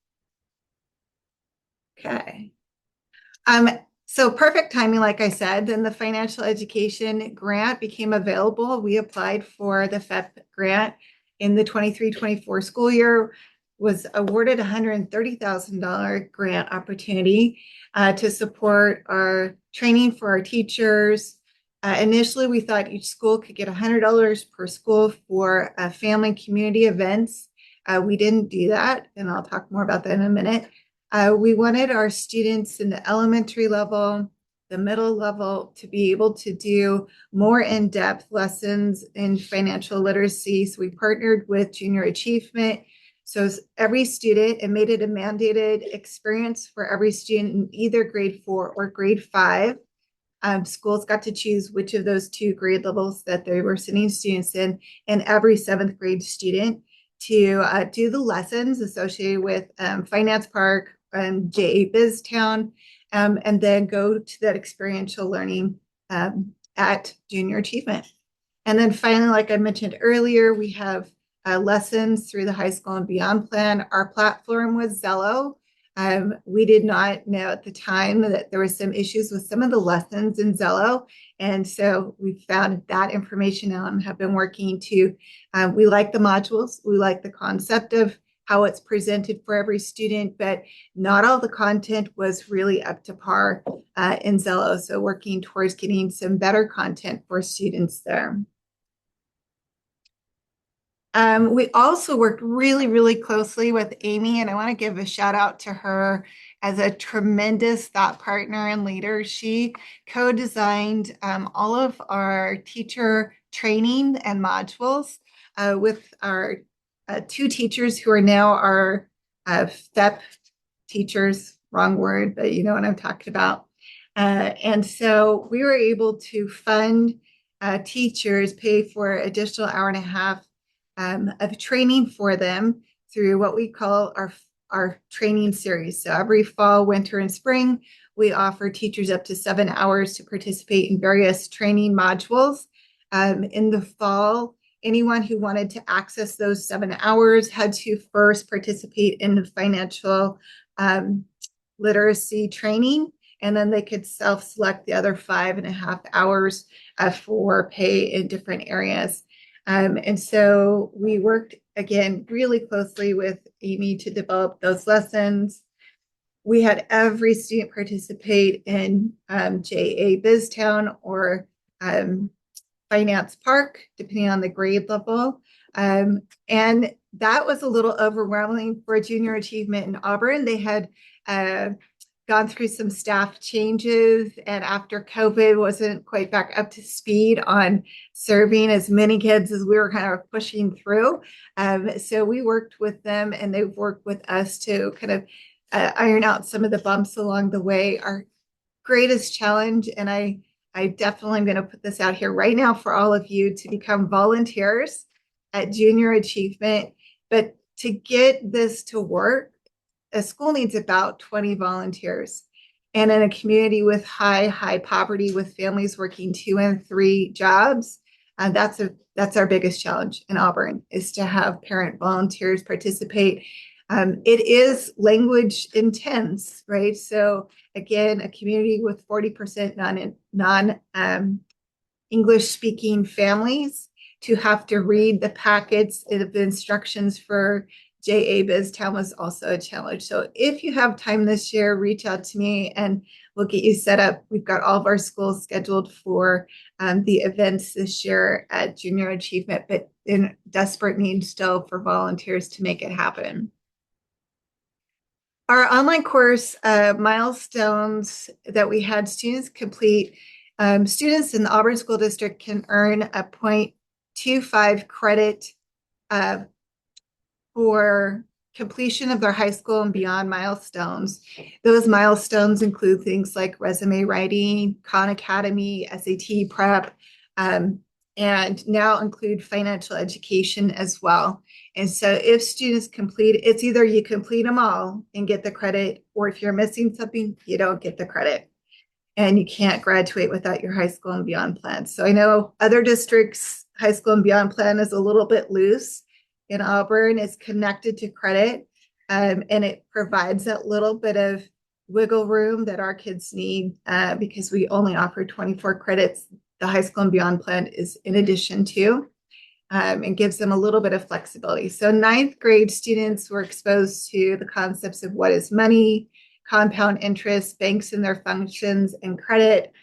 Okay. So perfect timing, like I said, then the financial education grant became available. We applied for the FEPPP grant in the 23-24 school year, was awarded $130,000 grant opportunity to support our training for our teachers. Initially, we thought each school could get $100 per school for family community events. We didn't do that, and I'll talk more about that in a minute. We wanted our students in the elementary level, the middle level, to be able to do more in-depth lessons in financial literacy. So we partnered with Junior Achievement. So every student, and made it a mandated experience for every student in either grade 4 or grade 5. Schools got to choose which of those 2 grade levels that they were sending students in, and every 7th grade student to do the lessons associated with Finance Park and JA BizTown, and then go to that experiential learning at Junior Achievement. And then finally, like I mentioned earlier, we have lessons through the high school and beyond plan. Our platform was Zello. We did not know at the time that there was some issues with some of the lessons in Zello. And so we found that information out and have been working to, we like the modules, we like the concept of how it's presented for every student, but not all the content was really up to par in Zello. So working towards getting some better content for students there. We also worked really, really closely with Amy, and I want to give a shout out to her as a tremendous thought partner and leader. She co-designed all of our teacher training and modules with our 2 teachers who are now our FEPPP teachers, wrong word, but you know what I'm talking about. And so we were able to fund teachers, pay for additional hour and a half of training for them through what we call our training series. So every fall, winter, and spring, we offer teachers up to 7 hours to participate in various training modules. In the fall, anyone who wanted to access those 7 hours had to first participate in the financial literacy training, and then they could self-select the other 5.5 hours for pay in different areas. And so we worked, again, really closely with Amy to develop those lessons. We had every student participate in JA BizTown or Finance Park, depending on the grade level. And that was a little overwhelming for junior achievement in Auburn. They had gone through some staff changes, and after COVID wasn't quite back up to speed on serving as many kids as we were kind of pushing through. So we worked with them, and they've worked with us to kind of iron out some of the bumps along the way. Our greatest challenge, and I definitely am going to put this out here right now for all of you to become volunteers at Junior Achievement. But to get this to work, a school needs about 20 volunteers. And in a community with high poverty, with families working 2 and 3 jobs, that's our biggest challenge in Auburn, is to have parent volunteers participate. It is language intense, right? So again, a community with 40% non English speaking families, to have to read the packets of the instructions for JA BizTown was also a challenge. So if you have time this year, reach out to me and we'll get you set up. We've got all of our schools scheduled for the events this year at Junior Achievement, but in desperate need still for volunteers to make it happen. Our online course milestones that we had students complete, students in the Auburn School District can earn a 0.25 credit for completion of their high school and beyond milestones. Those milestones include things like resume writing, Khan Academy, SAT prep, and now include financial education as well. And so if students complete, it's either you complete them all and get the credit, or if you're missing something, you don't get the credit. And you can't graduate without your high school and beyond plan. So I know other districts' high school and beyond plan is a little bit loose. In Auburn, it's connected to credit, and it provides that little bit of wiggle room that our kids need because we only offer 24 credits. The high school and beyond plan is in addition to, and gives them a little bit of flexibility. So 9th grade students were exposed to the concepts of what is money, compound interest, banks and their functions, and credit,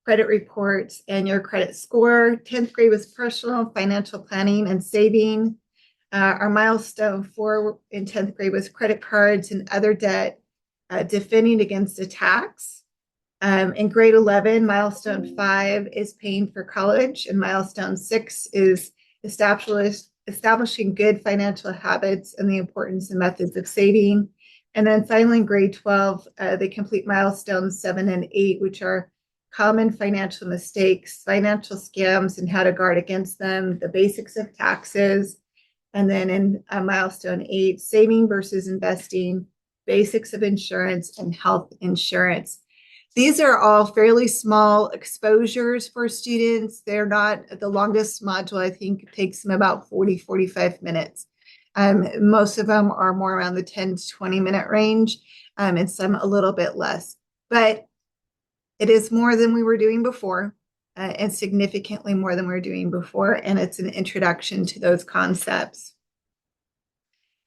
credit reports, and your credit score. 10th grade was personal financial planning and saving. Our milestone 4 in 10th grade was credit cards and other debt, defending against attacks. In grade 11, milestone 5 is paying for college, and milestone 6 is establishing good financial habits and the importance and methods of saving. And then finally, in grade 12, they complete milestones 7 and 8, which are common financial mistakes, financial scams, and how to guard against them, the basics of taxes. And then in milestone 8, saving versus investing, basics of insurance, and health insurance. These are all fairly small exposures for students. They're not the longest module. I think it takes them about 40-45 minutes. Most of them are more around the 10 to 20 minute range, and some a little bit less. But it is more than we were doing before, and significantly more than we were doing before. And it's an introduction to those concepts.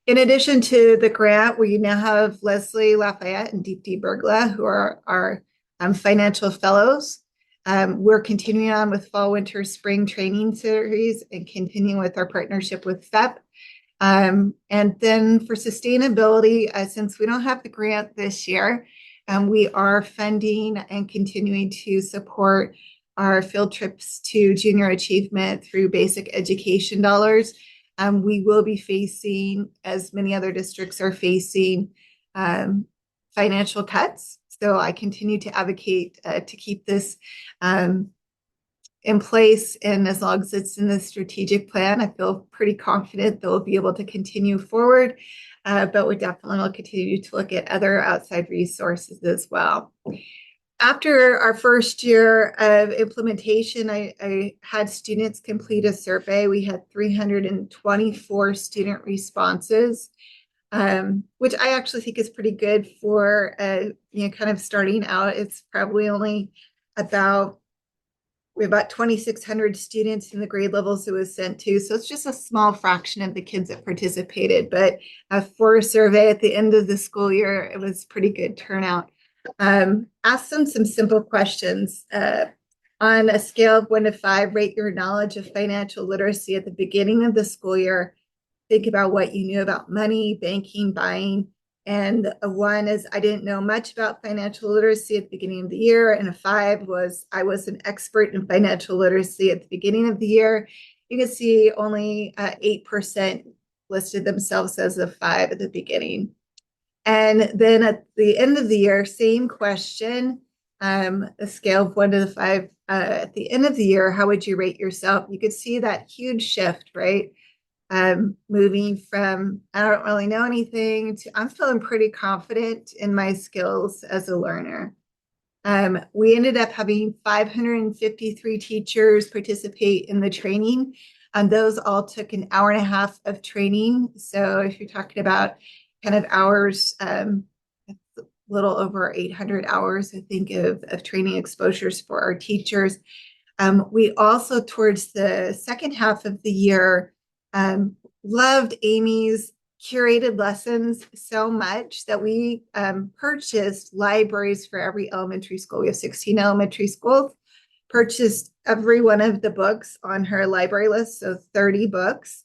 In addition to the grant, we now have Leslie Lafayette and Deepti Bergla, who are our financial fellows. We're continuing on with fall, winter, spring training series and continuing with our partnership with FEPPP. And then for sustainability, since we don't have the grant this year, we are funding and continuing to support our field trips to junior achievement through basic education dollars. We will be facing, as many other districts are facing, financial cuts. So I continue to advocate to keep this in place, and as long as it's in the strategic plan, I feel pretty confident that we'll be able to continue forward, but we definitely will continue to look at other outside resources as well. After our first year of implementation, I had students complete a survey. We had 324 student responses. which I actually think is pretty good for, kind of starting out. It's probably only about we have about 2,600 students in the grade levels it was sent to. So it's just a small fraction of the kids that participated. But for a survey at the end of the school year, it was pretty good turnout. Ask them some simple questions. On a scale of 1 to 5, rate your knowledge of financial literacy at the beginning of the school year. Think about what you knew about money, banking, buying. And a 1 is I didn't know much about financial literacy at the beginning of the year. And a 5 was I was an expert in financial literacy at the beginning of the year. You can see only 8% listed themselves as a 5 at the beginning. And then at the end of the year, same question, a scale of 1 to 5. At the end of the year, how would you rate yourself? You could see that huge shift, right? Moving from I don't really know anything to I'm feeling pretty confident in my skills as a learner. We ended up having 553 teachers participate in the training, and those all took an hour and a half of training. So if you're talking about kind of hours, a little over 800 hours, I think, of training exposures for our teachers. We also, towards the second half of the year, loved Amy's curated lessons so much that we purchased libraries for every elementary school. We have 16 elementary schools, purchased every one of the books on her library list, so 30 books,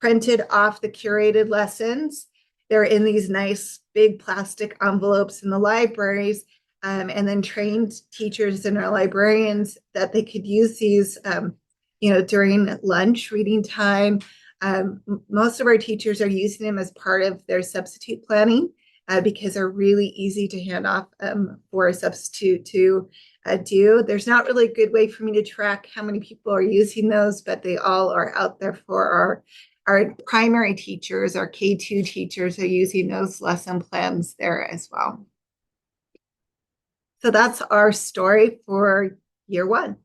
printed off the curated lessons. They're in these nice big plastic envelopes in the libraries, and then trained teachers and our librarians that they could use these during lunch reading time. Most of our teachers are using them as part of their substitute planning because they're really easy to hand off for a substitute to do. There's not really a good way for me to track how many people are using those, but they all are out there for our primary teachers. Our K2 teachers are using those lesson plans there as well. So that's our story for year 1.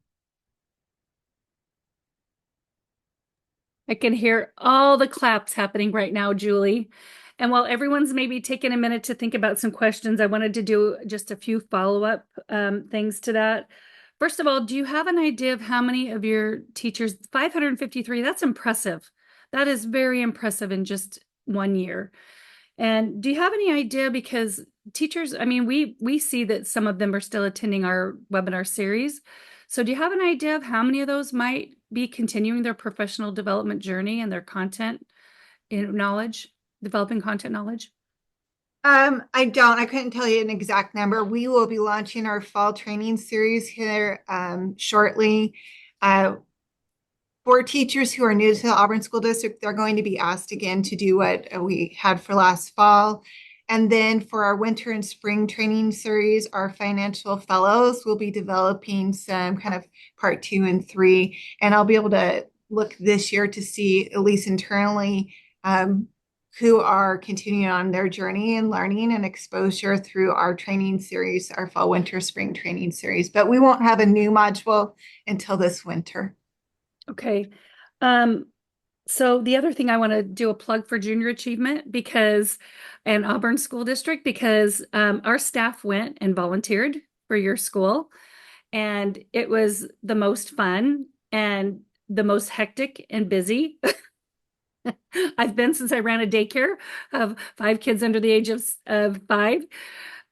I can hear all the claps happening right now, Julie. And while everyone's maybe taking a minute to think about some questions, I wanted to do just a few follow-up things to that. First of all, do you have an idea of how many of your teachers, 553, that's impressive. That is very impressive in just 1 year. And do you have any idea, because teachers, I mean, we see that some of them are still attending our webinar series. So do you have an idea of how many of those might be continuing their professional development journey and their content knowledge, developing content knowledge? I don't. I couldn't tell you an exact number. We will be launching our fall training series here shortly. For teachers who are new to the Auburn School District, they're going to be asked again to do what we had for last fall. And then for our winter and spring training series, our financial fellows will be developing some kind of part 2 and 3. And I'll be able to look this year to see, at least internally, who are continuing on their journey and learning and exposure through our training series, our fall, winter, spring training series. But we won't have a new module until this winter. Okay. So the other thing, I want to do a plug for junior achievement and Auburn School District, because our staff went and volunteered for your school, and it was the most fun and the most hectic and busy I've been since I ran a daycare of 5 kids under the age of 5.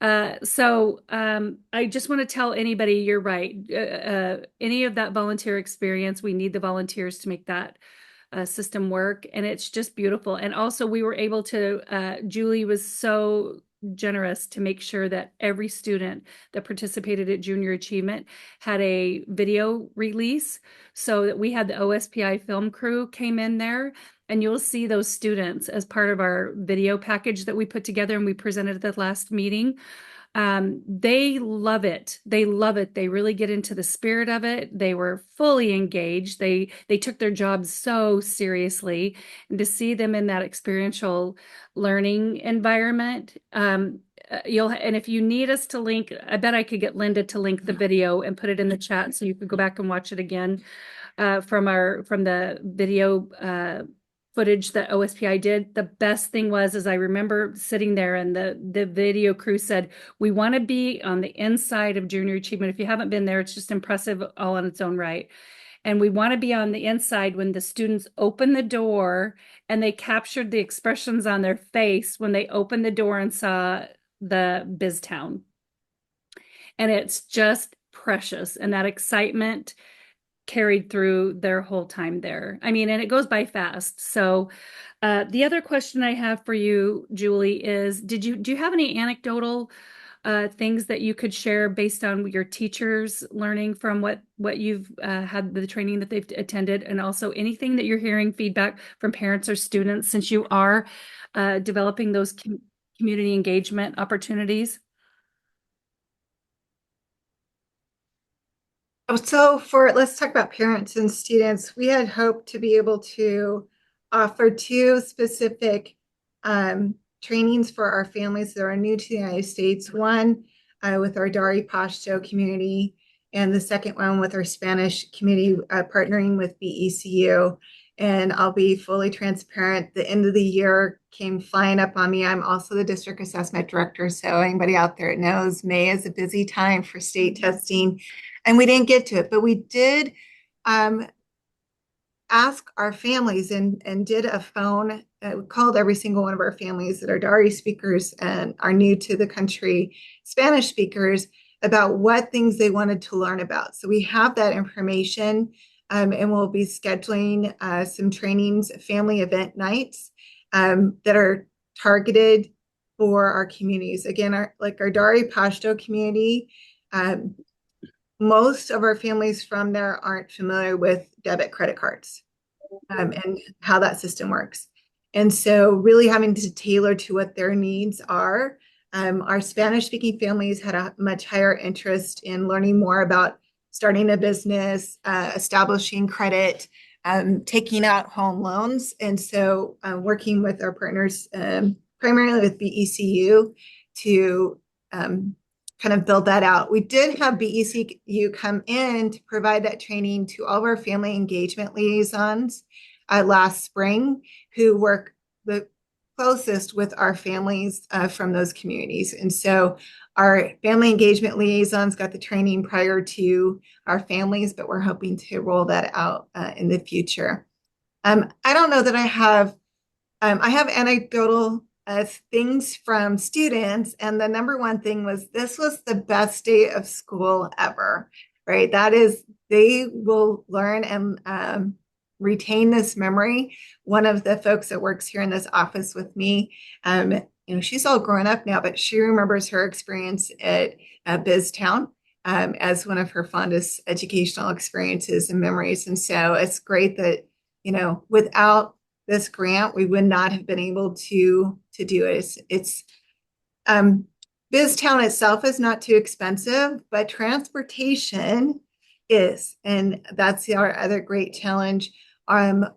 I just want to tell anybody, you're right. Any of that volunteer experience, we need the volunteers to make that system work, and it's just beautiful. And also, we were able to, Julie was so generous to make sure that every student that participated at Junior Achievement had a video release, so that we had the OSPI film crew came in there, and you'll see those students as part of our video package that we put together and we presented at the last meeting. They love it. They love it. They really get into the spirit of it. They were fully engaged. They took their jobs so seriously, and to see them in that experiential learning environment. And if you need us to link, I bet I could get Linda to link the video and put it in the chat, so you could go back and watch it again from the video footage that OSPI did. The best thing was, is I remember sitting there and the video crew said, we want to be on the inside of junior achievement. If you haven't been there, it's just impressive all on its own right. And we want to be on the inside when the students open the door, and they captured the expressions on their face when they opened the door and saw the BizTown. And it's just precious. And that excitement carried through their whole time there. I mean, and it goes by fast. So the other question I have for you, Julie, is do you have any anecdotal things that you could share based on your teachers learning from what you've had, the training that they've attended, and also anything that you're hearing feedback from parents or students, since you are developing those community engagement opportunities? So let's talk about parents and students. We had hoped to be able to offer two specific trainings for our families that are new to the United States. One with our Dari Pashto community, and the second one with our Spanish community, partnering with BECU. And I'll be fully transparent. The end of the year came flying up on me. I'm also the district assessment director. So anybody out there knows May is a busy time for state testing. And we didn't get to it, but we did ask our families and did a phone. We called every single one of our families that are Dari speakers and are new to the country, Spanish speakers, about what things they wanted to learn about. So we have that information, and we'll be scheduling some trainings, family event nights that are targeted for our communities. Again, our Dari Pashto community, most of our families from there aren't familiar with debit credit cards and how that system works. And so really having to tailor to what their needs are. Our Spanish speaking families had a much higher interest in learning more about starting a business, establishing credit, taking out home loans. And so working with our partners, primarily with BECU, to kind of build that out. We did have BECU come in to provide that training to all of our family engagement liaisons last spring, who work the closest with our families from those communities. And so our family engagement liaisons got the training prior to our families, but we're hoping to roll that out in the future. I don't know that I have anecdotal things from students, and the number one thing was, this was the best day of school ever, right? That is, they will learn and retain this memory. One of the folks that works here in this office with me, she's all grown up now, but she remembers her experience at BizTown as one of her fondest educational experiences and memories. And so it's great that, without this grant, we would not have been able to do it. It's BizTown itself is not too expensive, but transportation is, and that's our other great challenge.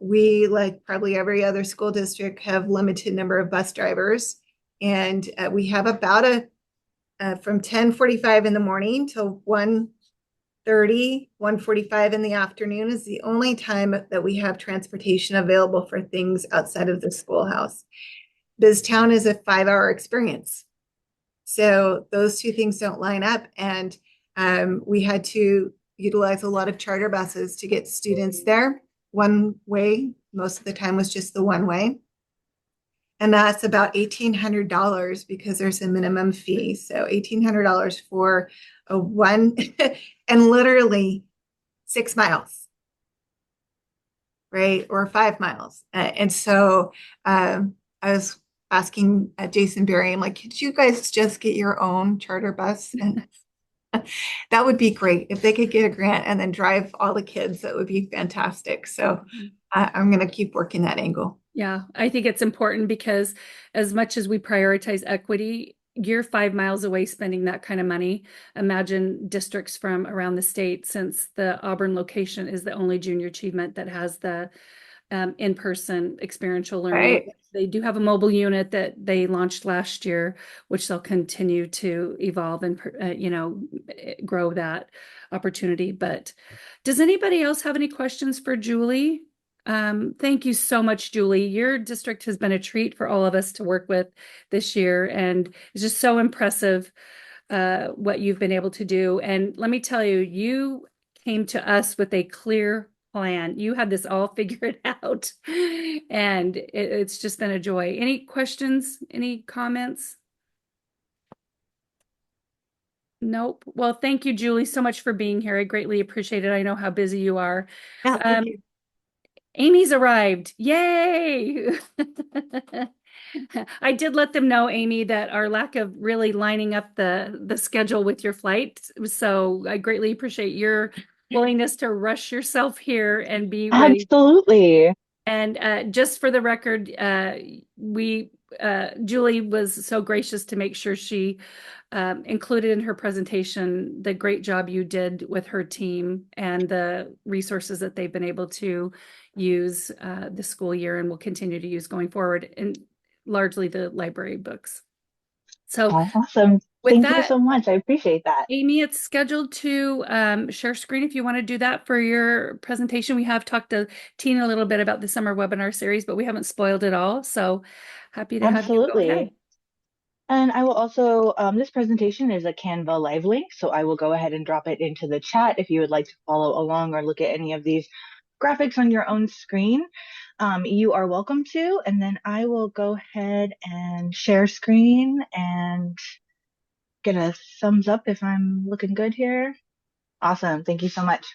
We, like probably every other school district, have limited number of bus drivers, and we have about from 10:45 in the morning till 1:45 in the afternoon is the only time that we have transportation available for things outside of the schoolhouse. BizTown is a 5-hour experience. So those two things don't line up. And we had to utilize a lot of charter buses to get students there. One way, most of the time, was just the one way. And that's about $1,800 because there's a minimum fee. So $1,800 for a one and literally 6 miles, right? Or 5 miles. And so I was asking Jason Berry, I'm like, could you guys just get your own charter bus? And that would be great. If they could get a grant and then drive all the kids, that would be fantastic. So I'm going to keep working that angle. Yeah, I think it's important because as much as we prioritize equity, you're 5 miles away spending that kind of money. Imagine districts from around the state, since the Auburn location is the only junior achievement that has the in-person experiential learning. Right. They do have a mobile unit that they launched last year, which they'll continue to evolve and grow that opportunity. But does anybody else have any questions for Julie? Thank you so much, Julie. Your district has been a treat for all of us to work with this year, and it's just so impressive what you've been able to do. And let me tell you, you came to us with a clear plan. You had this all figured out, and it's just been a joy. Any questions? Any comments? Nope. Well, thank you, Julie, so much for being here. I greatly appreciate it. I know how busy you are. Yeah, thank you. Amy's arrived. Yay! I did let them know, Amy, that our lack of really lining up the schedule with your flight. So I greatly appreciate your willingness to rush yourself here and be ready. Absolutely. And just for the record, Julie was so gracious to make sure she included in her presentation the great job you did with her team and the resources that they've been able to use this school year and will continue to use going forward, and largely the library books. So Awesome. with Thank you that, so much. I appreciate that. Amy, it's scheduled to share screen if you want to do that for your presentation. We have talked to Tina a little bit about the summer webinar series, but we haven't spoiled it all. So happy to have you go ahead. Absolutely. And I will also, this presentation is a Canva live link, so I will go ahead and drop it into the chat if you would like to follow along or look at any of these graphics on your own screen. You are welcome to, and then I will go ahead and share screen and get a thumbs up if I'm looking good here. Awesome. Thank you so much.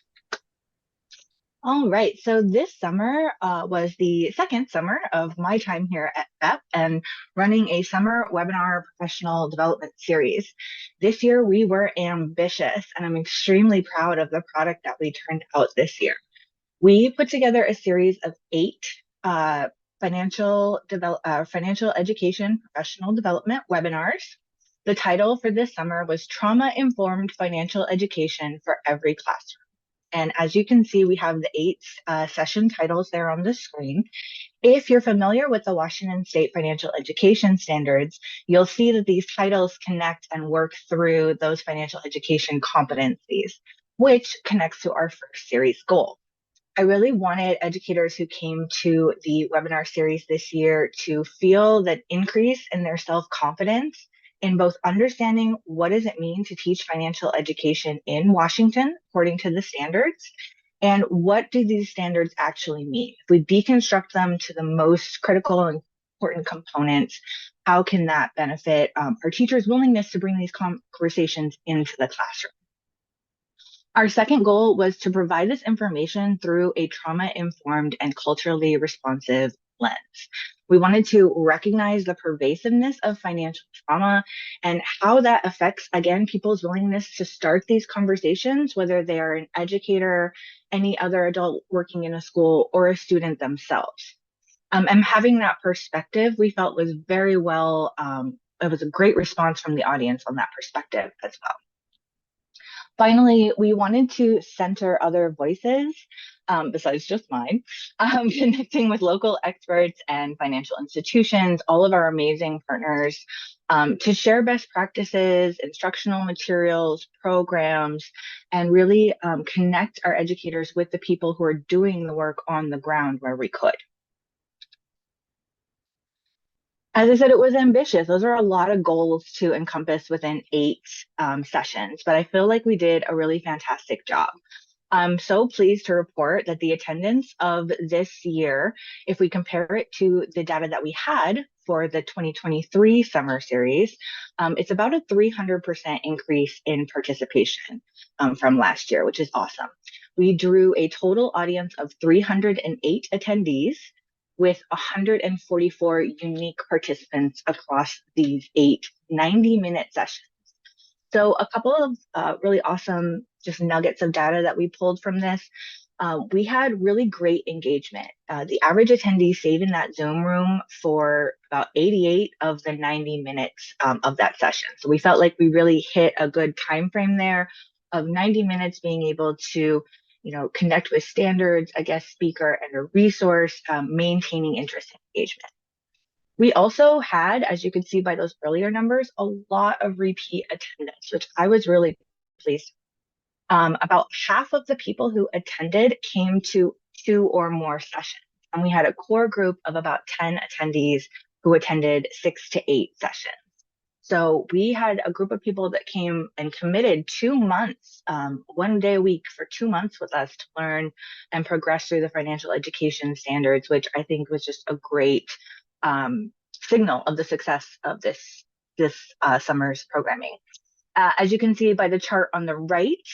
All right, so this summer was the second summer of my time here at FEPPP and running a summer webinar professional development series. This year we were ambitious, and I'm extremely proud of the product that we turned out this year. We put together a series of 8 financial education professional development webinars. The title for this summer was Trauma-Informed Financial Education for Every Classroom. And as you can see, we have the 8 session titles there on the screen. If you're familiar with the Washington State Financial Education Standards, you'll see that these titles connect and work through those financial education competencies, which connects to our first series goal. I really wanted educators who came to the webinar series this year to feel that increase in their self-confidence in both understanding what does it mean to teach financial education in Washington according to the standards, and what do these standards actually mean? If we deconstruct them to the most critical and important components, how can that benefit our teachers' willingness to bring these conversations into the classroom? Our second goal was to provide this information through a trauma-informed and culturally responsive lens. We wanted to recognize the pervasiveness of financial trauma and how that affects, again, people's willingness to start these conversations, whether they are an educator, any other adult working in a school, or a student themselves. And having that perspective, we felt was very well, it was a great response from the audience on that perspective as well. Finally, we wanted to center other voices besides just mine, connecting with local experts and financial institutions, all of our amazing partners, to share best practices, instructional materials, programs, and really connect our educators with the people who are doing the work on the ground where we could. As I said, it was ambitious. Those are a lot of goals to encompass within 8 sessions, but I feel like we did a really fantastic job. I'm so pleased to report that the attendance of this year, if we compare it to the data that we had for the 2023 summer series, it's about a 300% increase in participation from last year, which is awesome. We drew a total audience of 308 attendees, with 144 unique participants across these 8 90-minute sessions. So a couple of really awesome just nuggets of data that we pulled from this. We had really great engagement. The average attendee stayed in that Zoom room for about 88 of the 90 minutes of that session. So we felt like we really hit a good time frame there of 90 minutes being able to connect with standards, a guest speaker, and a resource, maintaining interest and engagement. We also had, as you can see by those earlier numbers, a lot of repeat attendance, which I was really pleased. About half of the people who attended came to 2 or more sessions. And we had a core group of about 10 attendees who attended 6 to 8 sessions. So we had a group of people that came and committed 2 months, 1 day a week for 2 months with us to learn and progress through the financial education standards, which I think was just a great signal of the success of this summer's programming. As you can see by the chart on the right,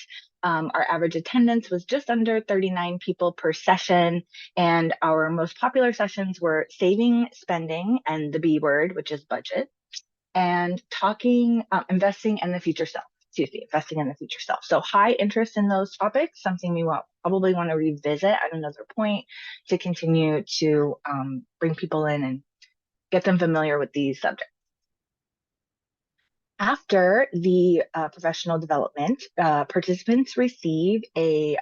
our average attendance was just under 39 people per session, and our most popular sessions were saving, spending, and the B word, which is budget, and investing in the future self. Investing in the future self. So high interest in those topics, something we probably want to revisit at another point to continue to bring people in and get them familiar with these subjects. After the professional development, participants receive a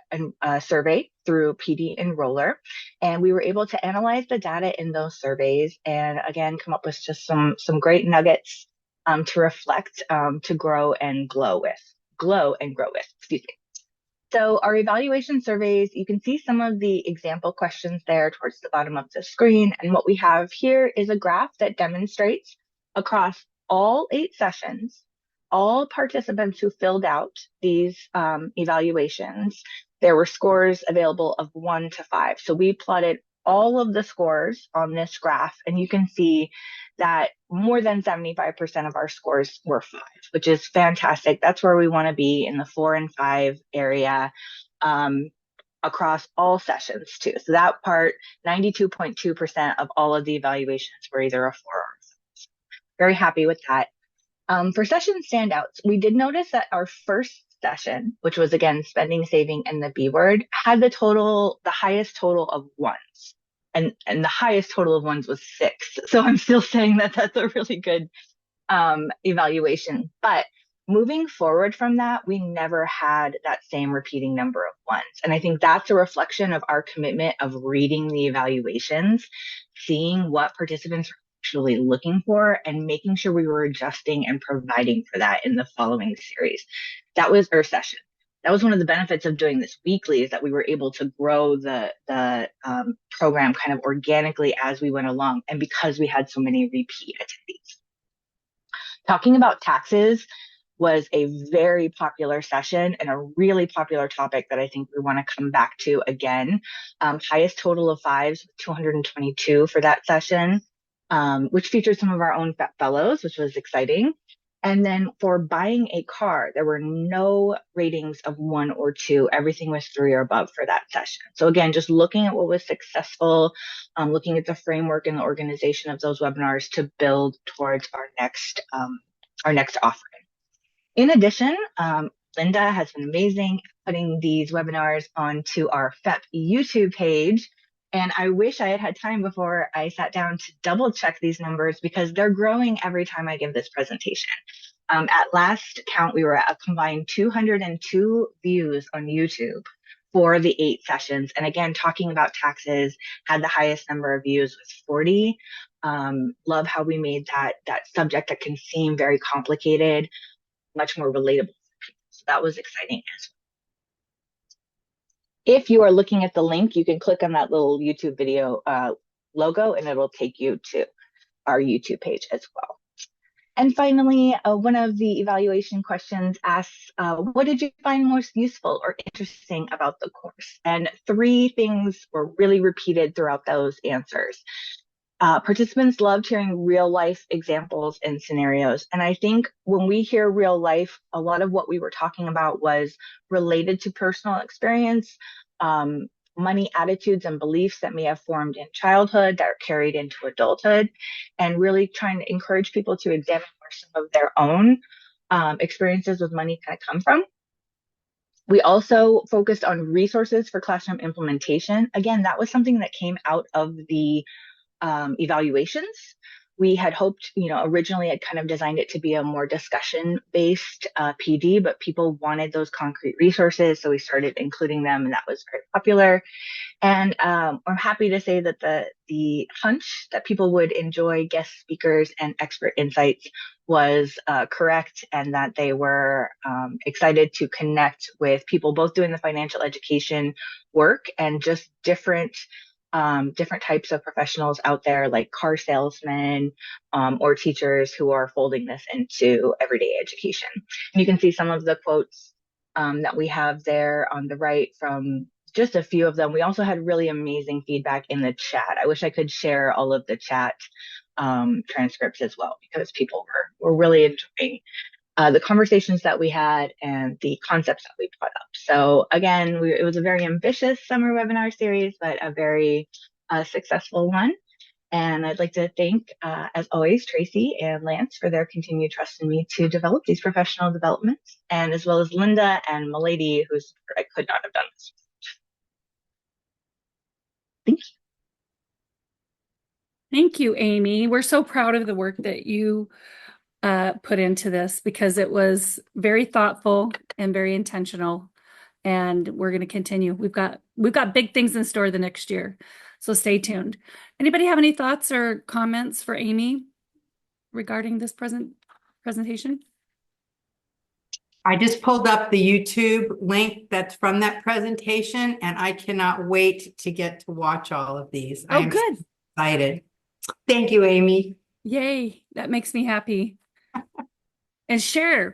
survey through PD Enroller, and we were able to analyze the data in those surveys and again come up with just some great nuggets to reflect, to grow and grow with. Excuse me. So our evaluation surveys, you can see some of the example questions there towards the bottom of the screen. And what we have here is a graph that demonstrates across all 8 sessions, all participants who filled out these evaluations, there were scores available of 1 to 5. So we plotted all of the scores on this graph, and you can see that more than 75% of our scores were 5, which is fantastic. That's where we want to be, in the 4 and 5 area, across all sessions too. So that part, 92.2% of all of the evaluations were either a 4 or a 5. Very happy with that. For session standouts, we did notice that our first session, which was again spending, saving, and the B word, had the highest total of 1s. And the highest total of 1s was 6. So I'm still saying that that's a really good evaluation. But moving forward from that, we never had that same repeating number of 1s. And I think that's a reflection of our commitment of reading the evaluations, seeing what participants are actually looking for, and making sure we were adjusting and providing for that in the following series. That was our session. That was one of the benefits of doing this weekly, is that we were able to grow the program kind of organically as we went along, and because we had so many repeat attendees. Talking about taxes was a very popular session and a really popular topic that I think we want to come back to again. Highest total of 5s, 222 for that session, which featured some of our own fellows, which was exciting. And then for buying a car, there were no ratings of 1 or 2. Everything was 3 or above for that session. So again, just looking at what was successful, looking at the framework and the organization of those webinars to build towards our next offering. In addition, Linda has been amazing putting these webinars onto our FEPPP YouTube page. And I wish I had time before I sat down to double check these numbers, because they're growing every time I give this presentation. At last count, we were at a combined 202 views on YouTube for the 8 sessions. And again, talking about taxes had the highest number of views with 40. Love how we made that subject that can seem very complicated much more relatable. So that was exciting as well. If you are looking at the link, you can click on that little YouTube video logo, and it'll take you to our YouTube page as well. And finally, one of the evaluation questions asks, what did you find most useful or interesting about the course? And 3 things were really repeated throughout those answers. Participants loved hearing real life examples and scenarios. And I think when we hear real life, a lot of what we were talking about was related to personal experience, money attitudes and beliefs that may have formed in childhood that are carried into adulthood, and really trying to encourage people to examine where some of their own experiences with money kind of come from. We also focused on resources for classroom implementation. Again, that was something that came out of the evaluations, we had hoped, originally I'd kind of designed it to be a more discussion-based PD, but people wanted those concrete resources, so we started including them, and that was very popular. And I'm happy to say that the hunch that people would enjoy guest speakers and expert insights was correct, and that they were excited to connect with people both doing the financial education work and just different types of professionals out there, like car salesmen or teachers who are folding this into everyday education. And you can see some of the quotes that we have there on the right from just a few of them. We also had really amazing feedback in the chat. I wish I could share all of the chat transcripts as well, because people were really enjoying the conversations that we had and the concepts that we brought up. So again, it was a very ambitious summer webinar series, but a very successful one. And I'd like to thank, as always, Tracy and Lance for their continued trust in me to develop these professional developments, and as well as Linda and Milady, whose I could not have done this. Thank you. Thank you, Amy. We're so proud of the work that you put into this, because it was very thoughtful and very intentional, and we're going to continue. We've got big things in store the next year, so stay tuned. Anybody have any thoughts or comments for Amy regarding this presentation? I just pulled up the YouTube link that's from that presentation, and I cannot wait to get to watch all of these. Oh, good. So excited. Thank you, Amy. Yay, that makes me happy. And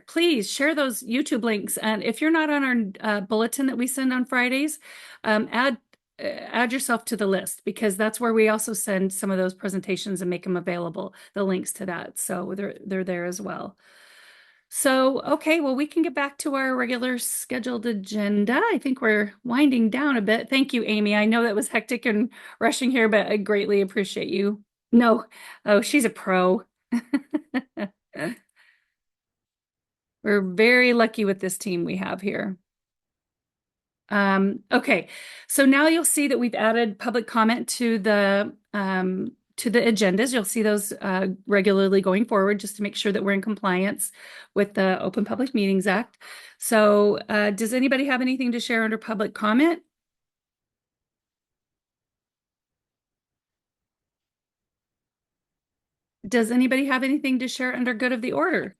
please share those YouTube links. And if you're not on our bulletin that we send on Fridays, add yourself to the list, because that's where we also send some of those presentations and make them available, the links to that. So they're there as well. So, okay, well, we can get back to our regular scheduled agenda. I think we're winding down a bit. Thank you, Amy. I know that was hectic and rushing here, but I greatly appreciate you. No, oh, she's a pro. We're very lucky with this team we have here. Okay, so now you'll see that we've added public comment to the agendas. You'll see those regularly going forward, just to make sure that we're in compliance with the Open Public Meetings Act. So does anybody have anything to share under public comment? Does anybody have anything to share under good of the order?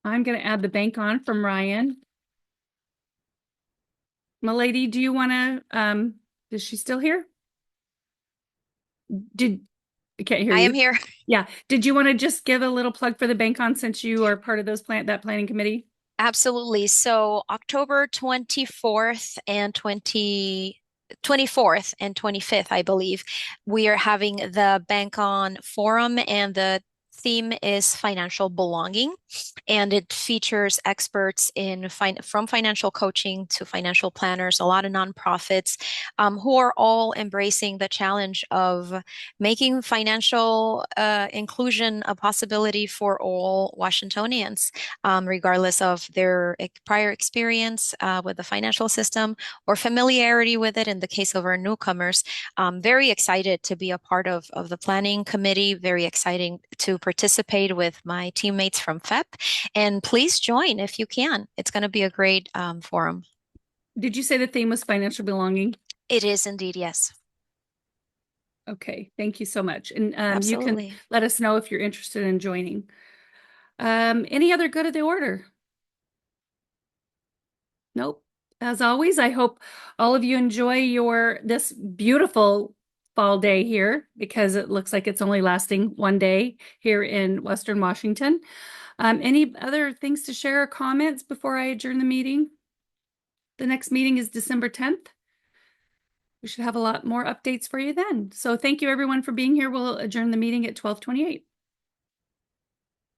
I'm going to add the bank on from Ryan. Milady, do you want to, is she still here? I can't hear you. I am here. Yeah. Did you want to just give a little plug for the bank on, since you are part of that planning committee? Absolutely. So October 24th and 24th and 25th, I believe, we are having the Bank On Forum, and the theme is financial belonging, and it features experts from financial coaching to financial planners, a lot of nonprofits who are all embracing the challenge of making financial inclusion a possibility for all Washingtonians, regardless of their prior experience with the financial system or familiarity with it in the case of our newcomers. Very excited to be a part of the planning committee, very exciting to participate with my teammates from FEPPP, and please join if you can. It's going to be a great forum. Did you say the theme was financial belonging? It is indeed, yes. Okay, thank you so much. And you Absolutely. can let us know if you're interested in joining. Any other good of the order? Nope. As always, I hope all of you enjoy this beautiful fall day here, because it looks like it's only lasting one day here in Western Washington. Any other things to share or comments before I adjourn the meeting? The next meeting is December 10th. We should have a lot more updates for you then. So thank you everyone for being here. We'll adjourn the meeting at 12:28.